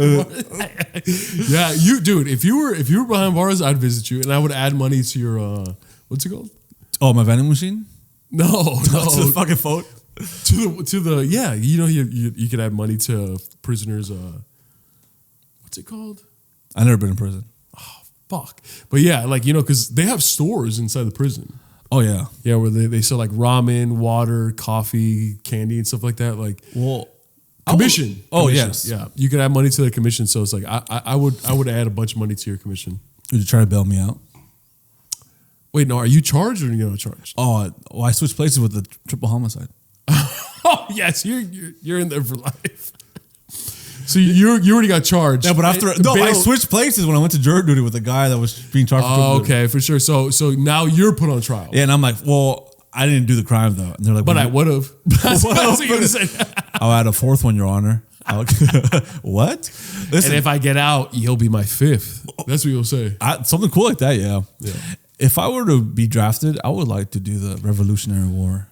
Yeah, dude. If you were behind bars, I'd visit you, and I would add money to your what's it called? Oh, my vending machine. No, to the fucking phone. To the yeah. You could add money to prisoners. What's it called? I've never been in prison. Oh fuck! But yeah, like because they have stores inside the prison. Oh yeah, yeah, where they sell like ramen, water, coffee, candy, and stuff like that. Like commission. Yes, yeah. You could add money to the commission, so it's like I would add a bunch of money to your commission. Would you try to bail me out? Wait, no, are you charged or you're not charged? Oh, well, I switched places with the triple homicide. Oh yes, you're in there for life. So you already got charged. Yeah, but I switched places when I went to jury duty with the guy that was being charged. Oh, okay, for sure. So now you're put on trial. Yeah, and I'm like, well, I didn't do the crime though. And they're like, but I would have. That's what you're gonna say. I'll add a 4th one, Your Honor. What? Listen, and if I get out, you'll be my 5th. That's what you'll say. Something cool like that, yeah. If I were to be drafted, I would like to do the Revolutionary War.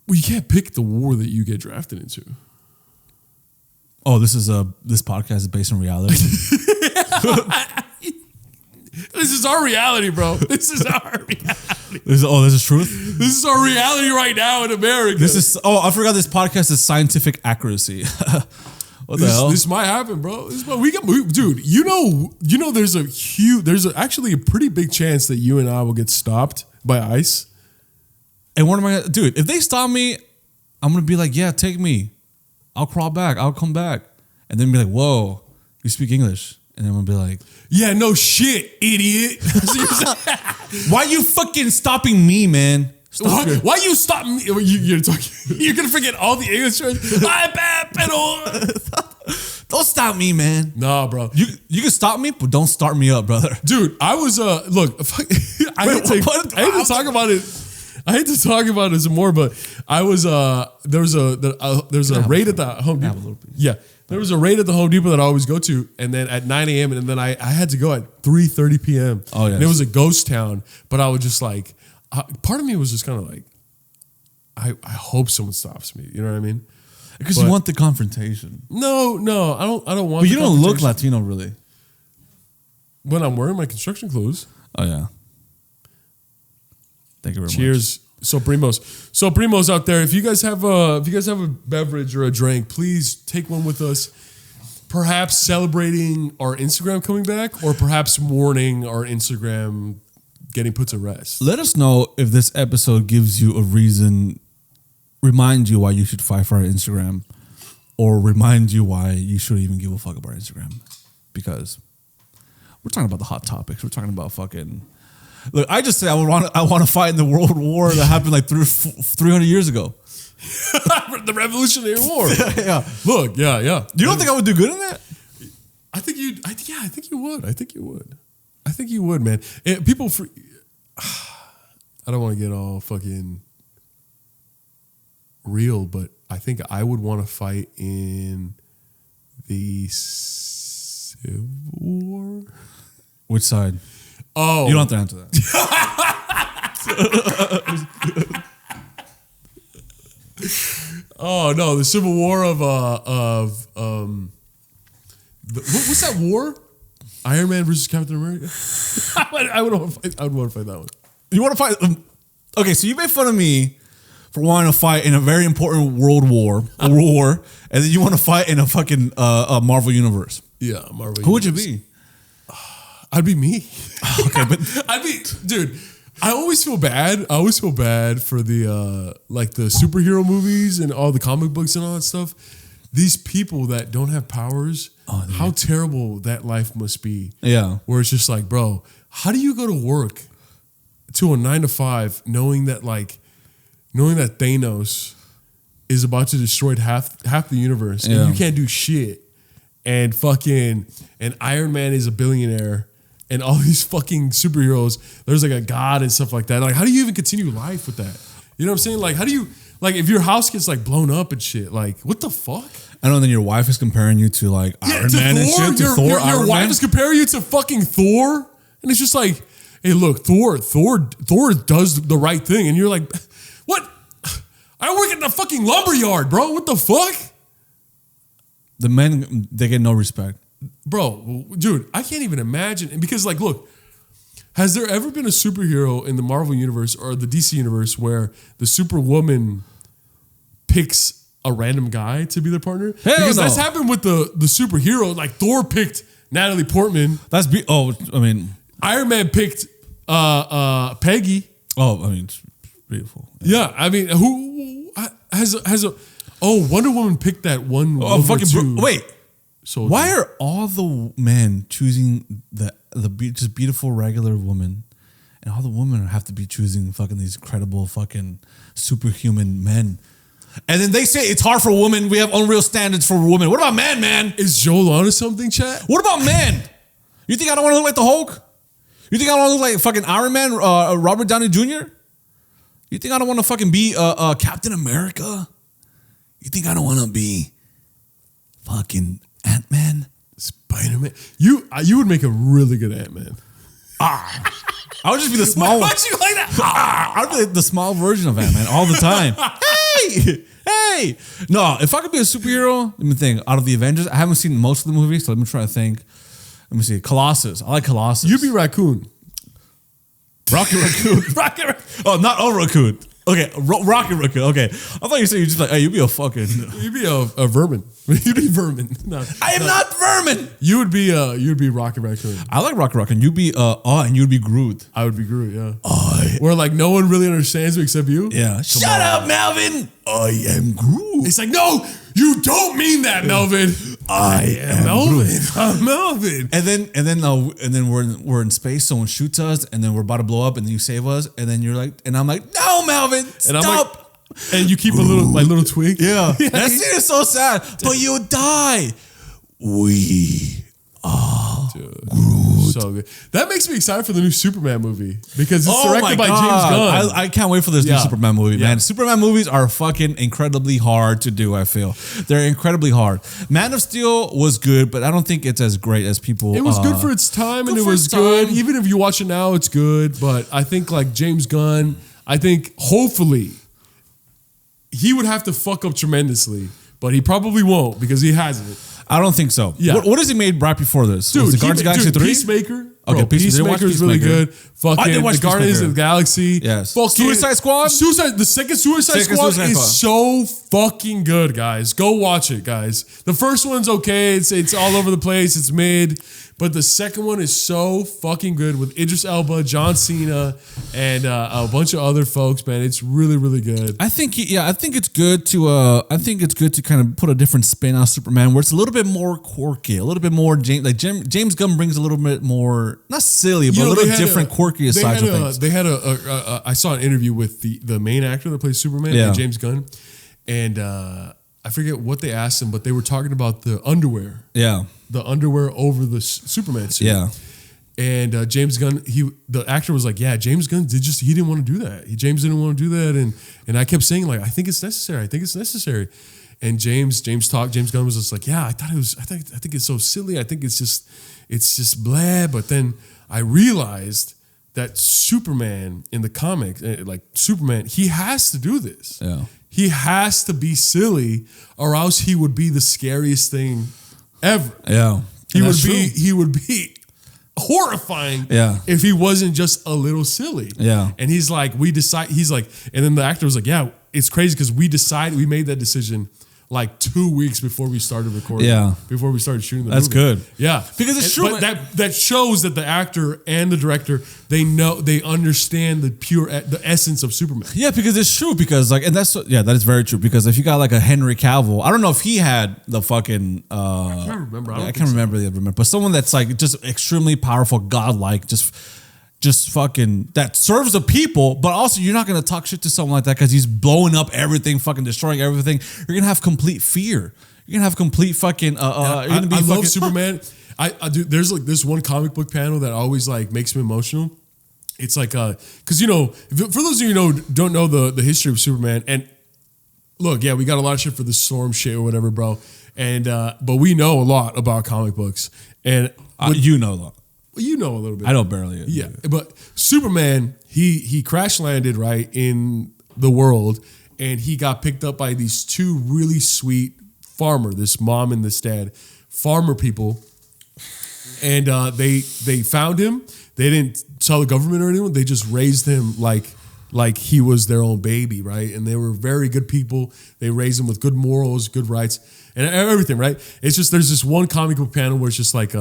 Well, you can't pick the war that you get drafted into. Oh, this podcast is based on reality. This is our reality, bro. This is our reality. This is truth. This is our reality right now in America. I forgot this podcast is scientific accuracy. What the hell? This might happen, bro. Dude. There's actually a pretty big chance that you and I will get stopped by ICE. And what am I gonna, dude? If they stop me, I'm gonna be like, yeah, take me. I'll crawl back. I'll come back, and then be like, whoa, you speak English, and then I'm gonna be like, yeah, no shit, idiot. Why you fucking stopping me, man? Why you stop me? You're gonna forget all the English words. Don't stop me, man. Nah, bro. You can stop me, but don't start me up, brother. Dude, I was look. I hate to talk about it. I hate to talk about it some more, but I was there was a raid at the Home Depot. Yeah. There was a raid at the Home Depot that I always go to, and then at 9 a.m. and then I had to go at 3:30 p.m. Oh yeah. And it was a ghost town, but I was just like, part of me was just kind of like, I hope someone stops me. You know what I mean? Because you want the confrontation. No, I don't want. But you don't look Latino, really. When I'm wearing my construction clothes. Oh yeah. Thank you very much. Cheers. So Primos out there, if you guys have a beverage or a drink, please take one with us. Perhaps celebrating our Instagram coming back, or perhaps mourning our Instagram getting put to rest. Let us know if this episode gives you a reason, remind you why you should fight for our Instagram, or remind you why you shouldn't even give a fuck about our Instagram. Because we're talking about the hot topics. We're talking about fucking. Look, I just say I want to fight in the World War that happened like 300 years ago. The Revolutionary War. Yeah. Look, yeah. You don't think I would do good in that? I think you would. I think you would, man. People, I don't want to get all fucking real, but I think I would want to fight in the Civil War. Which side? Oh, you don't have to answer that. Oh no, the Civil War of what's that war? Iron Man versus Captain America. I would want to fight that one. You want to fight? Okay, so you made fun of me for wanting to fight in a very important world war, and then you want to fight in a fucking Marvel universe. Yeah, Marvel. Who would you be? I'd be me. Okay, but I'd be, dude. I always feel bad. I always feel bad for the like the superhero movies and all the comic books and all that stuff. These people that don't have powers, how terrible that life must be. Yeah. Where it's just like, bro, how do you go to work to a 9 to 5 knowing that Thanos is about to destroy half the universe and you can't do shit, and Iron Man is a billionaire and all these fucking superheroes, there's like a god and stuff like that. Like, how do you even continue life with that? You know what I'm saying? Like, how do you, like, if your house gets like blown up and shit, like, what the fuck? I know. Then your wife is comparing you to like Iron Man and shit. To Thor. Your wife is comparing you to fucking Thor, and it's just like, hey, look, Thor does the right thing, and you're like, what? I work in a fucking lumberyard, bro. What the fuck? The men, they get no respect, bro. Dude, I can't even imagine, because like, look. Has there ever been a superhero in the Marvel universe or the DC universe where the Superwoman picks a random guy to be their partner? Because that's happened with the superhero. Like Thor picked Natalie Portman. Iron Man picked Peggy. Oh, I mean, it's beautiful. Yeah, I mean, who has a Wonder Woman picked that one. Wait. Soldier. Why are all the men choosing the just beautiful regular woman, and all the women have to be choosing fucking these incredible fucking superhuman men? And then they say it's hard for women. We have unreal standards for women. What about men, man? Is Joel onto something, chat? What about men? You think I don't want to look like the Hulk? You think I don't want to look like fucking Iron Man, Robert Downey Jr.? You think I don't want to fucking be Captain America? You think I don't want to be fucking Ant-Man? Spider-Man? You would make a really good Ant-Man. I would just be the small one. Why'd you like that? I'd be the small version of Ant-Man all the time. Hey! No, if I could be a superhero, let me think. Out of the Avengers, I haven't seen most of the movies, so let me try to think. Let me see. Colossus. I like Colossus. You'd be Raccoon. Rocket Raccoon. Oh, not a raccoon. Okay, Rocket Raccoon. Okay, I thought you said you just like, hey, you'd be a fucking. You'd be a vermin. You'd be vermin. No, I am not vermin. You'd be Rocket Raccoon. I like Rocket Raccoon. You'd be and you'd be Groot. I would be Groot. Yeah. Where like no one really understands me except you. Yeah. Shut up, Melvin. I am Groot. It's like, no, you don't mean that, Melvin. I am Melvin. I'm Melvin. And then we're in space. Someone shoots us, and then we're about to blow up, and then you save us, and then you're like, and I'm like, no, Melvin, stop. And I'm like, and you keep a little twig. Yeah. That scene is so sad. But you die. We are Groot. So good. That makes me excited for the new Superman movie because it's directed by James Gunn. I can't wait for this new Superman movie, man. Superman movies are fucking incredibly hard to do, I feel. They're incredibly hard. Man of Steel was good, but I don't think it's as great as people. It was good for its time, and it was good. Even if you watch it now, it's good. But I think like James Gunn, I think hopefully he would have to fuck up tremendously, but he probably won't because he hasn't. I don't think so. Yeah. What has he made right before this? Dude, the Guardians of the Galaxy 3? Peacemaker. Okay, Peacemaker is really good. Fucking the Guardians of the Galaxy. Yes. Suicide Squad? The second Suicide Squad is so fucking good, guys. Go watch it, guys. The first one's okay. It's all over the place. It's mid. But the second one is so fucking good with Idris Elba, John Cena, and a bunch of other folks, man. It's really, really good. I think it's good to kind of put a different spin on Superman where it's a little bit more quirky, a little bit more James Gunn brings a little bit more, not silly, but a little different, quirky side of things. They had I saw an interview with the main actor that plays Superman, James Gunn, and I forget what they asked him, but they were talking about the underwear. Yeah. The underwear over the Superman suit. Yeah. And James Gunn, the actor was like, yeah, James Gunn he didn't want to do that. James didn't want to do that. And I kept saying like, I think it's necessary. I think it's necessary. And James Gunn was just like, yeah, I think it's so silly. I think it's just blah. But then I realized that Superman in the comic, like Superman, he has to do this. Yeah. He has to be silly or else he would be the scariest thing ever. Yeah. He would be horrifying if he wasn't just a little silly. Yeah. And he's like, and then the actor was like, yeah, it's crazy because we made that decision like 2 weeks before we started recording. Yeah. Before we started shooting the That's movie. good. Yeah. Because it's true. But that shows that the actor and the director, they understand the essence of Superman. Yeah, because it's true. Because like, and that is very true. Because if you got like a Henry Cavill, I don't know if he had the fucking. I can't remember. I can't remember the other one, but someone that's like just extremely powerful, godlike, just fucking that serves the people, but also you're not gonna talk shit to someone like that because he's blowing up everything, fucking destroying everything. You're gonna have complete fear. You're gonna have complete fucking. I love Superman. I do. There's like this one comic book panel that always like makes me emotional. It's like because for those of you who don't know the history of Superman, and look, yeah, we got a lot of shit for the Storm shit or whatever, bro. And but we know a lot about comic books, and you know a lot. You know a little bit. I know barely. Yeah, but Superman, he crash landed right in the world, and he got picked up by these two really sweet this mom and this dad, farmer people, and they found him. They didn't tell the government or anyone. They just raised him like he was their own baby, right? And they were very good people. They raised him with good morals, good rights, and everything, right? It's just there's this one comic book panel where it's just like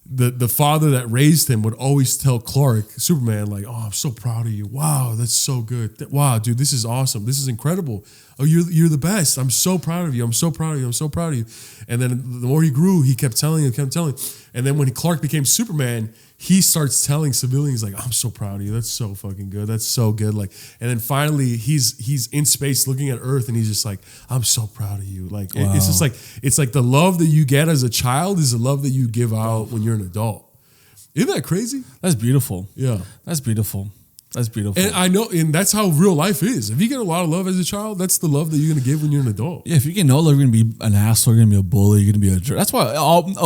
the father that raised him would always tell Clark, Superman, like, "Oh, I'm so proud of you. Wow, that's so good. Wow, dude, this is awesome. This is incredible. Oh, you're the best. I'm so proud of you. I'm so proud of you. I'm so proud of you." And then the more he grew, he kept telling. And then when Clark became Superman, he starts telling civilians like, "I'm so proud of you. That's so fucking good. That's so good." Like, and then finally he's in space looking at Earth, and he's just like, "I'm so proud of you." Like, wow. It's like the love that you get as a child is the love that you give out when you're an adult. Isn't that crazy? That's beautiful. Yeah, that's beautiful. That's beautiful. And I know, and that's how real life is. If you get a lot of love as a child, that's the love that you're going to give when you're an adult. Yeah, if you get no love, you're going to be an asshole, you're going to be a bully, you're going to be a jerk. That's why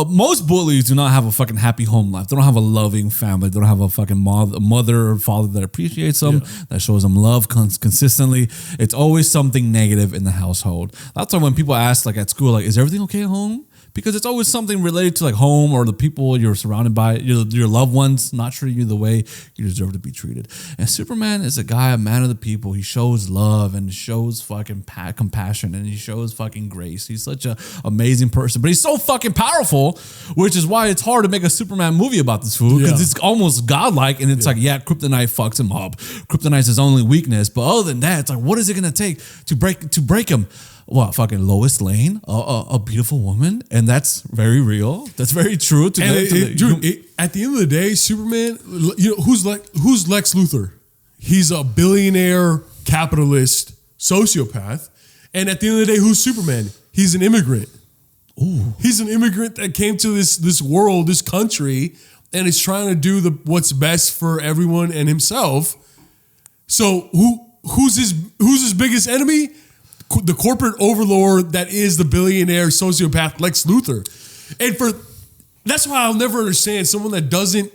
most bullies do not have a fucking happy home life. They don't have a loving family. They don't have a fucking mother or father that appreciates them, that shows them love consistently. It's always something negative in the household. That's why when people ask, like at school, like, is everything okay at home? Because it's always something related to like home or the people you're surrounded by, your loved ones not treating you the way you deserve to be treated. And Superman is a man of the people. He shows love and shows fucking compassion and he shows fucking grace. He's such an amazing person, but he's so fucking powerful, which is why it's hard to make a Superman movie about this fool because it's almost godlike. And it's like, kryptonite fucks him up. Kryptonite's his only weakness. But other than that, it's like, what is it going to take to break him? What, fucking Lois Lane, a beautiful woman, and that's very real. That's very true. At the end of the day, Superman, who's Lex Luthor? He's a billionaire capitalist sociopath, and at the end of the day, who's Superman? He's an immigrant. Ooh. He's an immigrant that came to this world, this country, and is trying to do what's best for everyone and himself. So who's his biggest enemy? The corporate overlord that is the billionaire sociopath Lex Luthor. And that's why I'll never understand someone that doesn't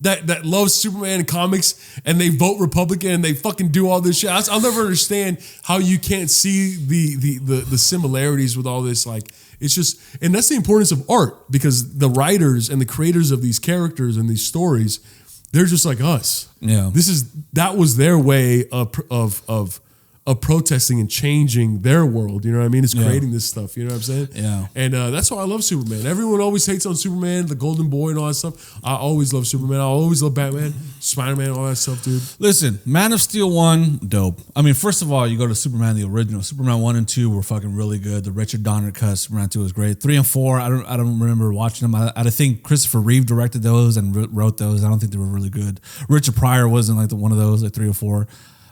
that loves Superman and comics and they vote Republican and they fucking do all this shit. I'll never understand how you can't see the similarities with all this. Like, it's just, and that's the importance of art, because the writers and the creators of these characters and these stories, they're just like us. Yeah. That was their way of protesting and changing their world, you know what I mean? It's creating this stuff, you know what I'm saying? Yeah. And that's why I love Superman. Everyone always hates on Superman, the Golden Boy and all that stuff. I always love Superman. I always love Batman, Spider-Man, all that stuff, dude. Listen, Man of Steel 1, dope. I mean, first of all, you go to Superman, the original. Superman 1 and 2 were fucking really good. The Richard Donner cut, Superman 2 was great. 3 and 4, I don't remember watching them. I think Christopher Reeve directed those and wrote those. I don't think they were really good. Richard Pryor wasn't like one of those, like 3 or 4.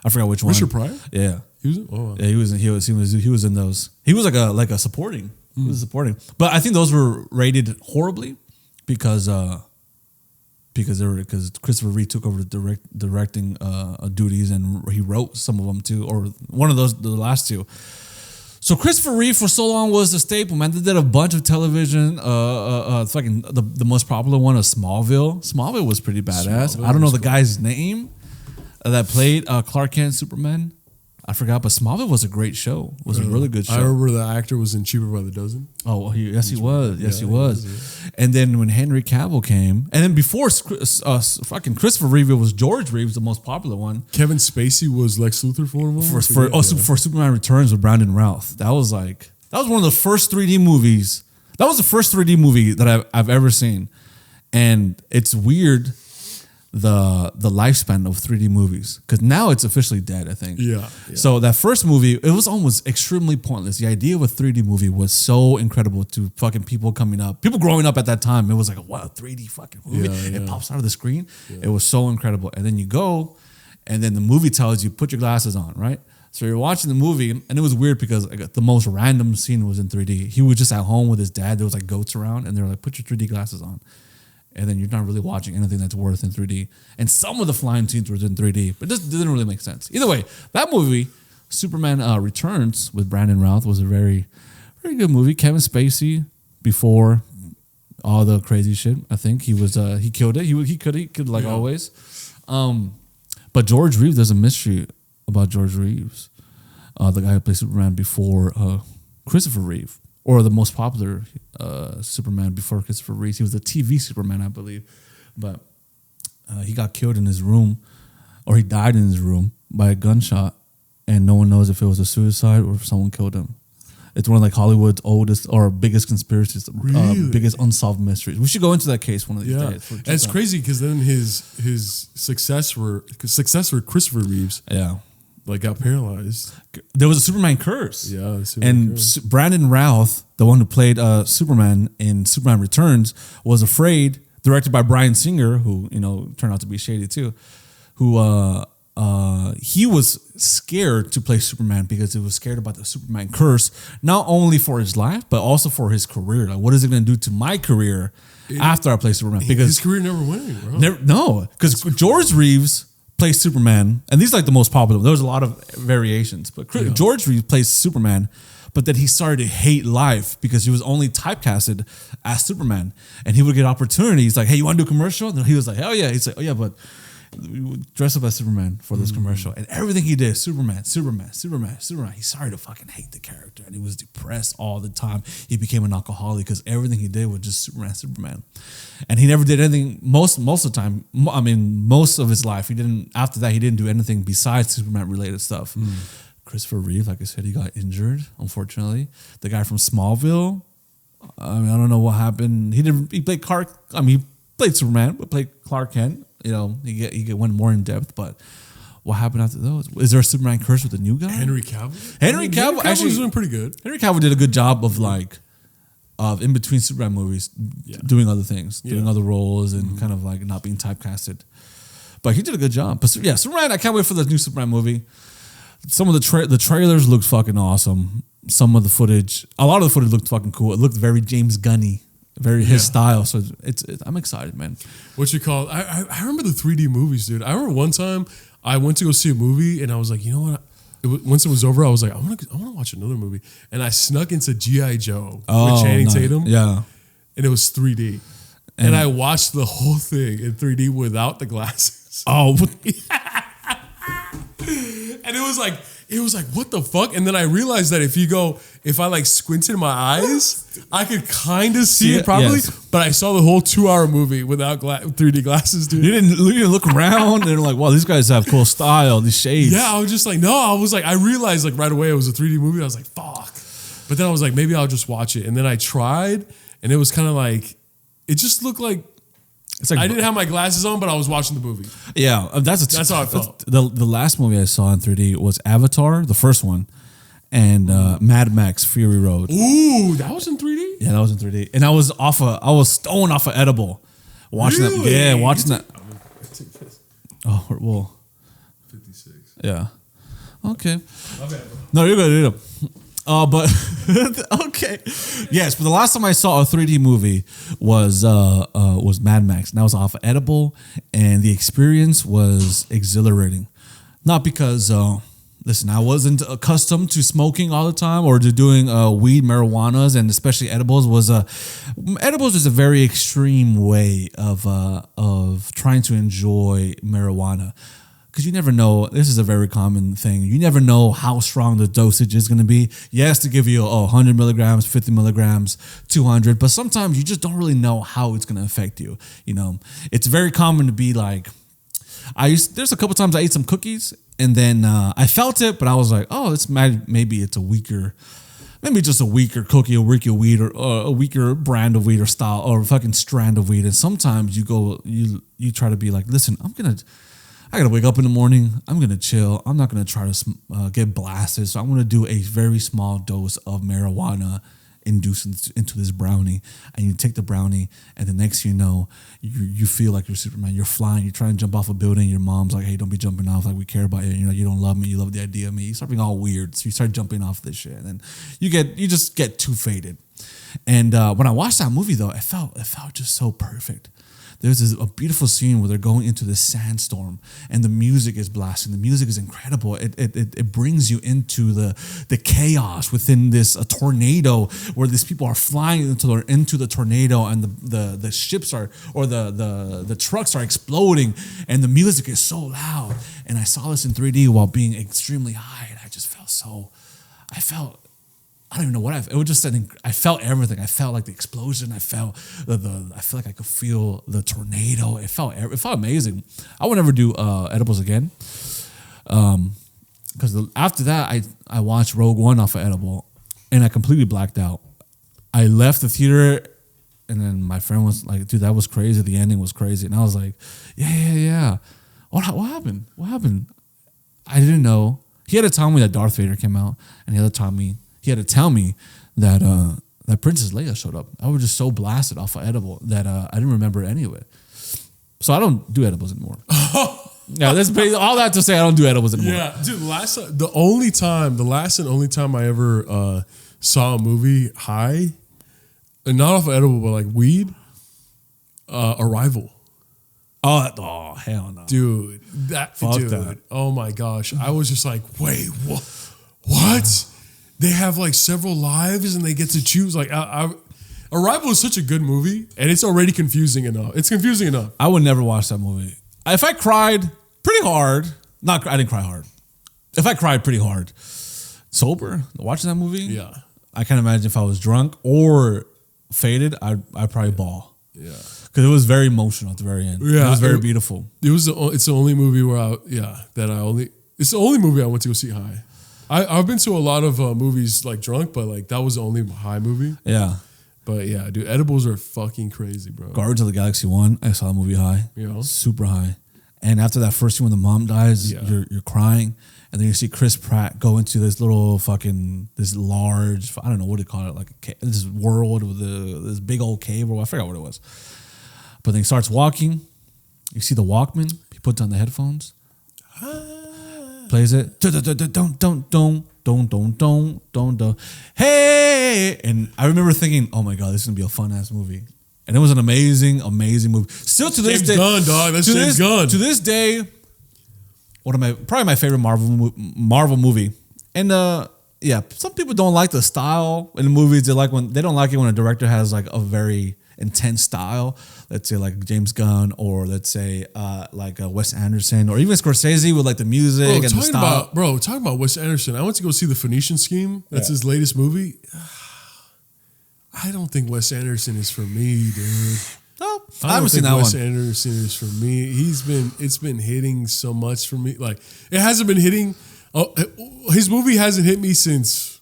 I forgot which one. Richard Pryor? Yeah. He was in? Oh. Yeah, he was in those. He was like a supporting. He was supporting. But I think those were rated horribly because Christopher Reeve took over the directing duties and he wrote some of them too, or one of those, the last two. So Christopher Reeve for so long was the staple, man. They did a bunch of television. Fucking the most popular one is Smallville. Smallville was pretty badass. I don't know the guy's name that played Clark Kent Superman. I forgot, but Smallville was a great show. It was a really good show. I remember the actor was in Cheaper by the Dozen. Oh, he was. Yes, he was. And then when Henry Cavill came, and then before fucking Christopher Reeve, it was George Reeves, the most popular one. Kevin Spacey was Lex Luthor for one. For Superman Returns with Brandon Routh. That was one of the first 3D movies. That was the first 3D movie that I've ever seen, and it's weird the lifespan of 3D movies, because now it's officially dead, I think. Yeah. So that first movie, it was almost extremely pointless. The idea of a 3D movie was so incredible to fucking people growing up at that time. It was like, wow, 3D fucking movie. It pops out of the screen. It was so incredible. And then you go, and then the movie tells you, put your glasses on, right? So you're watching the movie, and it was weird because the most random scene was in 3D. He was just at home with his dad. There was like goats around, and they were like, put your 3D glasses on. And then you're not really watching anything that's worth in 3D. And some of the flying scenes were in 3D, but this didn't really make sense. Either way, that movie, Superman Returns with Brandon Routh, was a very, very good movie. Kevin Spacey, before all the crazy shit, I think he killed it. He could like always. But George Reeves, there's a mystery about George Reeves, the guy who played Superman before Christopher Reeve. Or the most popular Superman before Christopher Reeve. He was the TV Superman, I believe. But he got killed in his room, or he died in his room by a gunshot, and no one knows if it was a suicide or if someone killed him. It's one of like Hollywood's oldest or biggest conspiracies, biggest unsolved mysteries. We should go into that case one of these days. And it's crazy because then his successor Christopher Reeves, got paralyzed. There was a Superman curse. Yeah, curse. Brandon Routh, the one who played Superman in Superman Returns, was afraid. Directed by Bryan Singer, who turned out to be shady too. He was scared to play Superman because he was scared about the Superman curse, not only for his life but also for his career. Like, what is it going to do to my career after I play Superman? Because his career never went, bro. No, because George Reeves plays Superman, and these are like the most popular. There was a lot of variations, but George Reeves plays Superman, but then he started to hate life because he was only typecasted as Superman, and he would get opportunities like, hey, you want to do a commercial? And he was like, hell yeah. He's like, oh yeah, but dress up as Superman for this commercial. And everything he did, Superman. He started to fucking hate the character, and he was depressed all the time. He became an alcoholic because everything he did was just Superman. And he never did anything most of the time. I mean, most of his life, he didn't do anything besides Superman related stuff. Christopher Reeve, like I said, he got injured, unfortunately. The guy from Smallville, I mean, I don't know what happened. He played Superman, but played Clark Kent. He went more in depth, but what happened after those? Is there a Superman curse with the new guy? Henry Cavill? Henry Cavill actually was doing pretty good. Henry Cavill did a good job of in between Superman movies, doing other things, doing other roles, and kind of like not being typecasted. But he did a good job. But yeah, Superman, I can't wait for the new Superman movie. Some of the trailers looked fucking awesome. Some of the footage, a lot of the footage looked fucking cool. It looked very James Gunny. Very his style, so I'm excited, man. I remember the 3D movies, dude. I remember one time I went to go see a movie, and I was like, you know what? Once it was over, I was like, I want to watch another movie, and I snuck into G.I. Joe with Channing Tatum. Yeah, and it was 3D, and I watched the whole thing in 3D without the glasses. Oh, and it was like, what the fuck? And then I realized that if I like squinted my eyes, I could kind of see it probably, but I saw the whole 2-hour movie without 3D glasses, dude. You didn't look around and like, wow, these guys have cool style, these shades. Yeah, I was just like, no, I realized like right away it was a 3D movie. I was like, fuck. But then I was like, maybe I'll just watch it. And then I tried, and it was kind of like, it just looked like, I didn't have my glasses on, but I was watching the movie. Yeah, that's how I felt. The last movie I saw in 3D was Avatar, the first one, and Mad Max Fury Road. Ooh, that was in 3D? Yeah, that was in 3D. And I was stoned off of edible watching that. Yeah, watching that. Oh, well. 56. Yeah. Okay. Okay. No, you're good. But okay, yes. But the last time I saw a 3D movie was Mad Max, and that was off of edible, and the experience was exhilarating. Not because listen, I wasn't accustomed to smoking all the time or to doing weed, marijuanas, and especially edibles. Edibles is a very extreme way of trying to enjoy marijuana. because you never know. This is a very common thing. You never know how strong the dosage is going to be. Yes, to give you 100 milligrams, 50 milligrams, 200, but sometimes you just don't really know how it's going to affect you. You know, it's very common to be like, there's a couple times I ate some cookies and then I felt it, but I was like, oh, maybe it's a weaker. Maybe just a weaker cookie, a weaker weed, or a weaker brand of weed or style, or fucking strand of weed. And sometimes you try to be like, listen, I gotta wake up in the morning. I'm gonna chill. I'm not gonna try to get blasted. So I'm gonna do a very small dose of marijuana induced into this brownie. And you take the brownie, and the next thing you know, you feel like you're Superman. You're flying. You're trying to jump off a building. Your mom's like, hey, don't be jumping off. Like, we care about you. You know, you don't love me. You love the idea of me. You start being all weird. So you start jumping off this shit, and then you just get too faded. And when I watched that movie, though, it felt just so perfect. There's a beautiful scene where they're going into this sandstorm and the music is blasting. The music is incredible. It brings you into the chaos within this tornado where these people are flying into the tornado and the ships the trucks are exploding and the music is so loud. And I saw this in 3D while being extremely high, and I just I don't even know what it was just I felt everything. I felt like the explosion. I felt I feel like I could feel the tornado. It felt amazing. I would never do edibles again. Because after that, I watched Rogue One off of edible, and I completely blacked out. I left the theater, and then my friend was like, "Dude, that was crazy. The ending was crazy." And I was like, "Yeah. What happened? What happened?" I didn't know. He had to tell me that Darth Vader came out, and he had to tell me that that Princess Leia showed up. I was just so blasted off of edible that I didn't remember any of it. So I don't do edibles anymore. Yeah, that's all that to say. I don't do edibles anymore. Yeah, dude. The last and only time I ever saw a movie high, and not off of edible, but like weed. Arrival. Oh hell no, dude. Fuck that. Oh my gosh, I was just like, wait, what? They have like several lives and they get to choose. Like, Arrival is such a good movie, and it's already confusing enough. It's confusing enough. I would never watch that movie. If I cried pretty hard, I didn't cry hard. If I cried pretty hard, sober, watching that movie, yeah, I can't imagine if I was drunk or faded, I'd probably bawl. Yeah, because it was very emotional at the very end. Yeah, it was very beautiful. It's the only movie where it's the only movie I went to go see high. I've been to a lot of movies like drunk, but like that was the only high movie. Yeah. But yeah, dude, edibles are fucking crazy, bro. Guardians of the Galaxy 1, I saw a movie high. Super high. And after that first scene when the mom dies, you're crying. And then you see Chris Pratt go into this little this large, I don't know what to call it, like this world with this big old cave, or I forgot what it was. But then he starts walking. You see the Walkman. He puts on the headphones. Plays it. Don't. Hey! And I remember thinking, oh my God, this is going to be a fun ass movie. And it was an amazing movie. Still to this day. James Gunn, dog. That's James Gunn. To this day, probably my favorite Marvel movie. And some people don't like the style in the movies. They don't like it when a director has like a very intense style. Let's say like James Gunn, or let's say like Wes Anderson, or even Scorsese with like the music and the style. Talking about Wes Anderson, I went to go see The Phoenician Scheme. That's his latest movie. I don't think Wes Anderson is for me, dude. No, I haven't seen that one. Wes Anderson is for me. It's been hitting so much for me. Like, it hasn't been hitting. His movie hasn't hit me since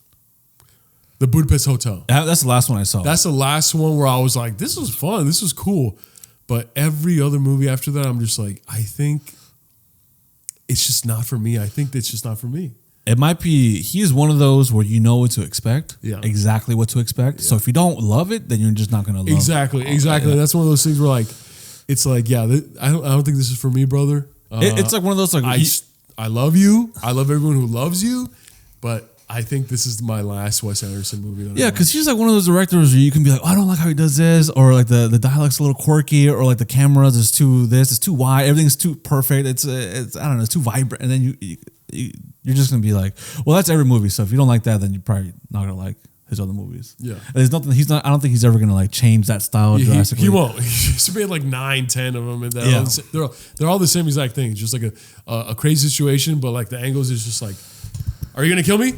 The Budapest Hotel. That's the last one I saw. That's the last one where I was like, this was fun. This was cool. But every other movie after that, I'm just like, I think it's just not for me. I think it's just not for me. It might be, he is one of those where you know what to expect. Yeah. Exactly what to expect. Yeah. So if you don't love it, then you're just not going to love it. Exactly. Yeah. That's one of those things where like, it's like, yeah, I don't think this is for me, brother. It's like one of those like, I love you. I love everyone who loves you. But I think this is my last Wes Anderson movie. Yeah, because he's like one of those directors where you can be like, oh, I don't like how he dodoes this, or like the dialogue's a little quirky, or like the cameras is it's too wide, everything's too perfect. It's I don't know, it's too vibrant, and then you're just gonna be like, well, that's every movie. So if you don't like that, then you're probably not gonna like his other movies. Yeah. And there's nothing. He's not. I don't think he's ever gonna like change that style drastically. He won't. He's made like 9, 10 of them, and they're all the same exact thing. Just like a crazy situation, but like the angles is just like, are you gonna kill me?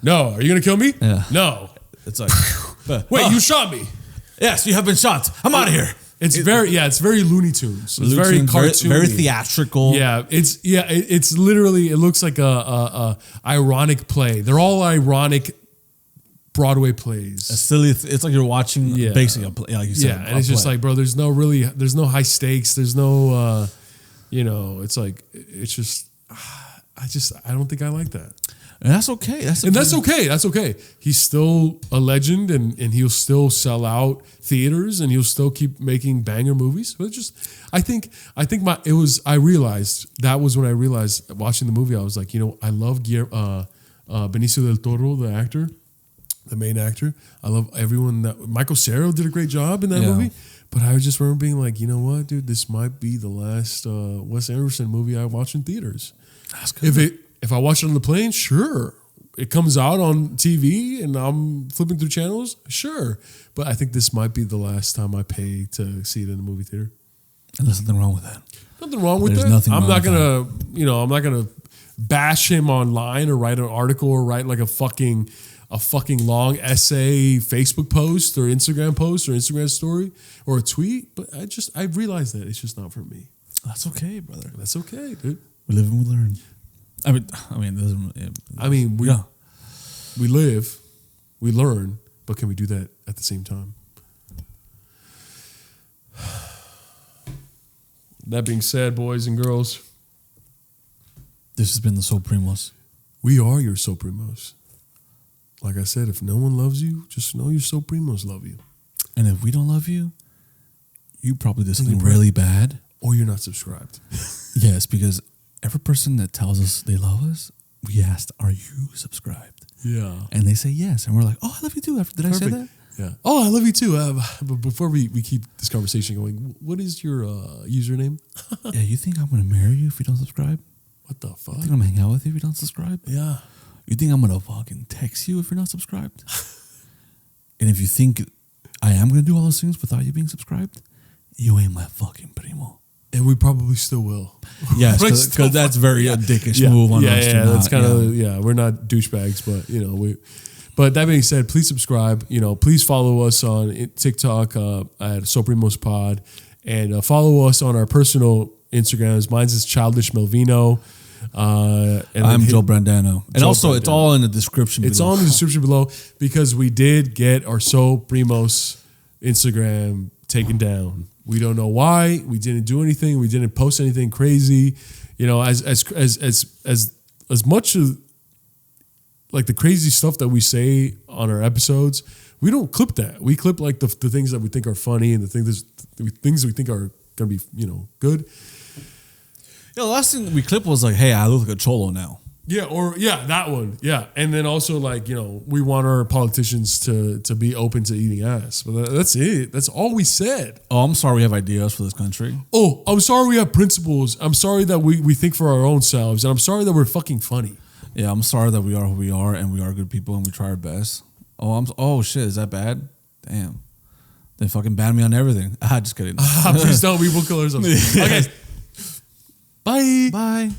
No. Are you gonna kill me? Yeah. No. It's like, wait, you shot me. Yes, you have been shot. I'm out of here. It's very Looney Tunes. It's very cartoony, very theatrical. Yeah, it's literally, it looks like a ironic play. They're all ironic Broadway plays. A silly. It's like you're watching basically a play, like you said. Yeah, and it's just like, bro, there's no high stakes. There's no, it's like, it's just, I don't think I like that. And that's okay. That's okay. He's still a legend, and he'll still sell out theaters, and he'll still keep making banger movies. But I realized that was when I realized watching the movie, I was like, I love Benicio del Toro, the actor, the main actor. I love everyone Michael Cera did a great job in that movie. But I just remember being like, you know what, dude, this might be the last Wes Anderson movie I watch in theaters. That's good. If I watch it on the plane, sure. It comes out on TV and I'm flipping through channels, sure. But I think this might be the last time I pay to see it in the movie theater. And there's nothing wrong with that. Nothing wrong with that. I'm not gonna bash him online or write an article or write like a fucking long essay, Facebook post or Instagram story or a tweet. But I realized that it's just not for me. That's okay, brother. That's okay, dude. We live and we learn. We live, we learn, but can we do that at the same time? That being said, boys and girls, this has been the Soul Primos. We are your Soul Primos. Like I said, if no one loves you, just know your Soul Primos love you. And if we don't love you, you probably did something really bad. Or you're not subscribed. Yes, because every person that tells us they love us, we asked, are you subscribed? Yeah. And they say yes. And we're like, oh, I love you too. Did I say that? Yeah. Oh, I love you too. But before we keep this conversation going, what is your username? Yeah, you think I'm going to marry you if you don't subscribe? What the fuck? You think I'm going to hang out with you if you don't subscribe? Yeah. You think I'm going to fucking text you if you're not subscribed? And if you think I am going to do all those things without you being subscribed, you ain't my fucking primo. And we probably still will. Yes, because that's very a dickish move on us. Yeah, that's kind of, we're not douchebags, but, But that being said, please subscribe. Please follow us on TikTok at Soprimos Pod, and follow us on our personal Instagrams. Mine's is Childish Melvino. And I'm Joe Brandano. And also, it's all in the description below. It's all in the description below because we did get our Soprimos Instagram taken down. We don't know why. We didn't do anything. We didn't post anything crazy. As much as like the crazy stuff that we say on our episodes, we don't clip that. We clip like the things that we think are funny and the things that we think are gonna be good. Yeah, the last thing we clipped was like, hey, I look like a cholo now. Yeah, that one. Yeah. And then also like, we want our politicians to be open to eating ass. But that's it. That's all we said. Oh, I'm sorry we have ideas for this country. Oh, I'm sorry we have principles. I'm sorry that we think for our own selves. And I'm sorry that we're fucking funny. Yeah, I'm sorry that we are who we are and we are good people and we try our best. Oh shit, is that bad? Damn. They fucking ban me on everything. Just kidding. Please don't. We will kill ourselves. Okay. Bye. Bye.